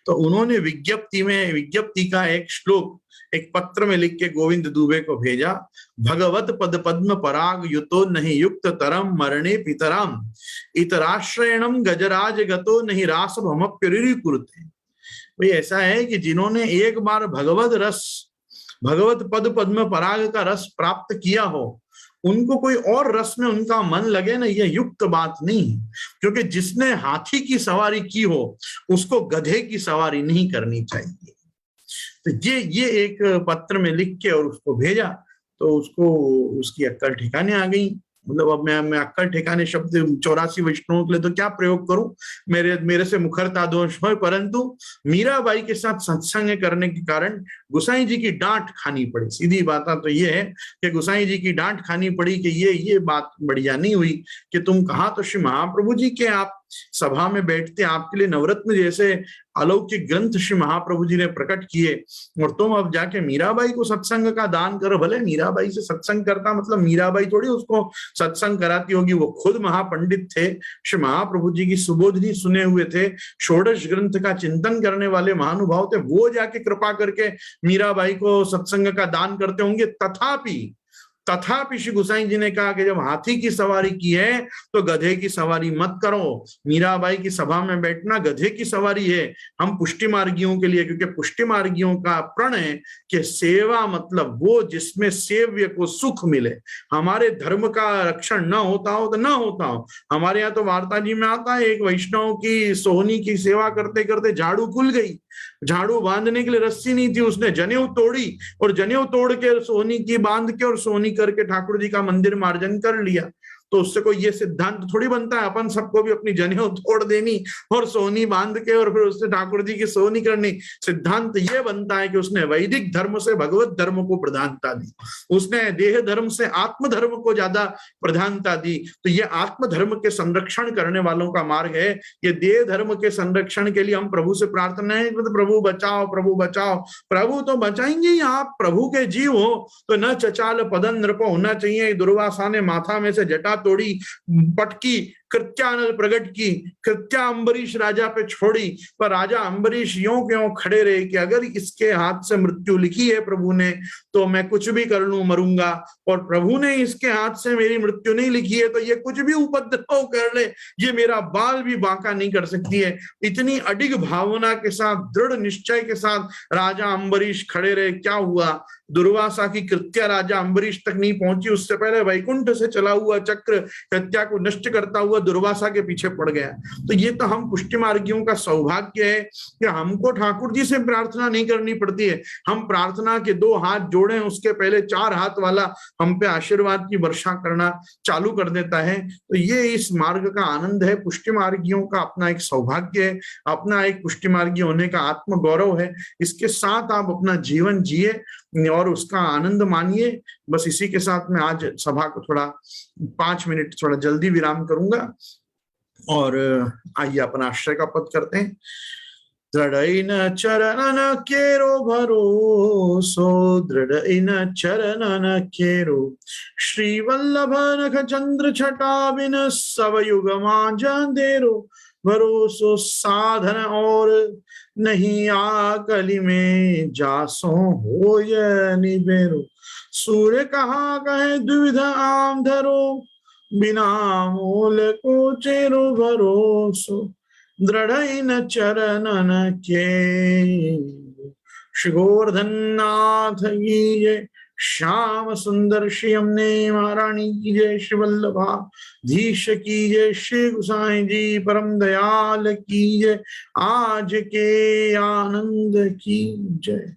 तो उन्होंने विज्ञप्ति का एक श्लोक एक पत्र में लिख के गोविंद दुबे को भेजा। भगवत पद पद्म पराग युतो नहीं युक्त तरम मरणे पितराम, इतराश्रयणम गजराज गतो नहीं रास भमप्यरि कुरुते। भाई ऐसा है कि जिन्होंने एक बार भगवत रस, भगवत पद पद्म पराग का रस प्राप्त किया हो, उनको कोई और रस में उनका मन लगे ना, यह युक्त बात नहीं है। क्योंकि जिसने हाथी की सवारी की हो उसको गधे की सवारी नहीं करनी चाहिए। तो ये एक पत्र में लिख के और उसको भेजा, तो उसको उसकी अक्कल ठिकाने आ गई। मतलब अब मैं अक्कल ठिकाने शब्द 84 वैष्णवों के लिए तो क्या प्रयोग करूं, मेरे से मुखरता दोष हो, परंतु मीराबाई के साथ सत्संग करने के कारण गुसाई जी की डांट खानी पड़ी। सीधी बात तो ये है कि गुसाई जी की डांट खानी पड़ी कि ये बात बढ़िया नहीं हुई कि तुम कहा तो श्री महाप्रभु जी के आप सभा में बैठते, आपके लिए नवरत्न जैसे अलौकिक ग्रंथ श्री महाप्रभु जी ने प्रकट किए, और तुम अब जाके मीराबाई को सत्संग का दान करो। भले मीराबाई से सत्संग करता मतलब मीराबाई थोड़ी उसको सत्संग कराती होगी, वो खुद महापंडित थे, श्री महाप्रभु जी की सुबोधनी सुने हुए थे, षोडश ग्रंथ का चिंतन करने वाले महानुभाव थे, वो जाके कृपा करके मीराबाई को सत्संग का दान करते होंगे। तथापि श्री गुसाई जी ने कहा कि जब हाथी की सवारी की है तो गधे की सवारी मत करो। मीराबाई की सभा में बैठना गधे की सवारी है हम पुष्टि मार्गियों के लिए, क्योंकि पुष्टि मार्गियों का प्रण है कि सेवा मतलब वो जिसमें सेव्य को सुख मिले। हमारे धर्म का रक्षण न होता हो तो न होता हो। हमारे यहाँ तो वार्ता जी में आता है, एक वैष्णव की सोहनी की सेवा करते करते झाड़ू खुल गई, झाड़ू बांधने के लिए रस्सी नहीं थी, उसने जनेऊ तोड़ी और जनेऊ तोड़ के सोहनी की बांध के और सोहनी करके ठाकुर जी का मंदिर मार्जन कर लिया। तो उससे कोई ये सिद्धांत थोड़ी बनता है अपन सबको भी अपनी जनेऊ तोड़ देनी और सोहनी बांध के और फिर उससे ठाकुर जी की सोहनी करनी। सिद्धांत ये बनता है कि उसने वैदिक धर्म से भगवत धर्म को प्रधानता दी, उसने देह धर्म से आत्म धर्म को ज्यादा प्रधानता दी। तो ये आत्म धर्म के संरक्षण करने वालों का मार्ग है। ये देह धर्म के संरक्षण के लिए हम प्रभु से प्रार्थना है, प्रभु बचाओ, प्रभु बचाओ। प्रभु तो बचाएंगे ही, आप प्रभु के जीव हो तो न चचाल पदन नृप होना चाहिए। दुर्वासा ने माथा में से जटा तोड़ी, पटकी, कृत्यानल प्रगट की, कृत्या अम्बरीश राजा पे छोड़ी, पर राजा अम्बरीश यों क्यों खड़े रहे कि अगर इसके हाथ से मृत्यु लिखी है प्रभु ने तो मैं कुछ भी कर लूं मरूंगा, और प्रभु ने इसके हाथ से मेरी मृत्यु नहीं लिखी है तो ये कुछ भी उपद्रव कर ले, ये मेरा बाल भी बांका नहीं कर सकती है। इतनी अडिग भावना के साथ, दृढ़ निश्चय के साथ राजा अम्बरीश खड़े रहे। क्या हुआ, दुर्वासा की कृत्या राजा अम्बरीश तक नहीं पहुंची, उससे पहले वैकुंठ से चला हुआ चक्र कृत्या को नष्ट करता हुआ दुर्वासा के पीछे पड़ गया। तो ये तो हम पुष्टि मार्गियों का सौभाग्य है कि हमको ठाकुर जी से प्रार्थना नहीं करनी पड़ती है। हम प्रार्थना के 2 हाथ जोड़े, उसके पहले 4 हाथ वाला हम पे आशीर्वाद की वर्षा करना चालू कर देता है। तो ये इस मार्ग का आनंद है, पुष्टि मार्गियों का अपना एक सौभाग्य है, अपना एक पुष्टि मार्गी होने का आत्म गौरव है। इसके साथ आप अपना जीवन जिए और उसका आनंद मानिए। बस इसी के साथ मैं आज सभा को थोड़ा 5 मिनट थोड़ा जल्दी विराम करूंगा और आइए अपना आश्रय का पद करते हैं। दृढ़ चरणन केरो भरोसो, दृढ़ चरणन केरो, श्री वल्लभ नख चंद्र छटा बिन सब युग मांझ अंधेरो, भरोसो साधन और नहीं आकली में, जासो हो ये निबेरो, सूर्य कहा कहे द्विविध आम धरो, बिना मूल को चेरो, भरोसो दृढ़ इन चरणन के। श्री गोवर्धन नाथ की जय, श्याम सुंदर श्री हमने महारानी की जय, श्री वल्लभा धीश की जय, श्री गुसाई जी परम दयाल की जय, आज के आनंद की जय।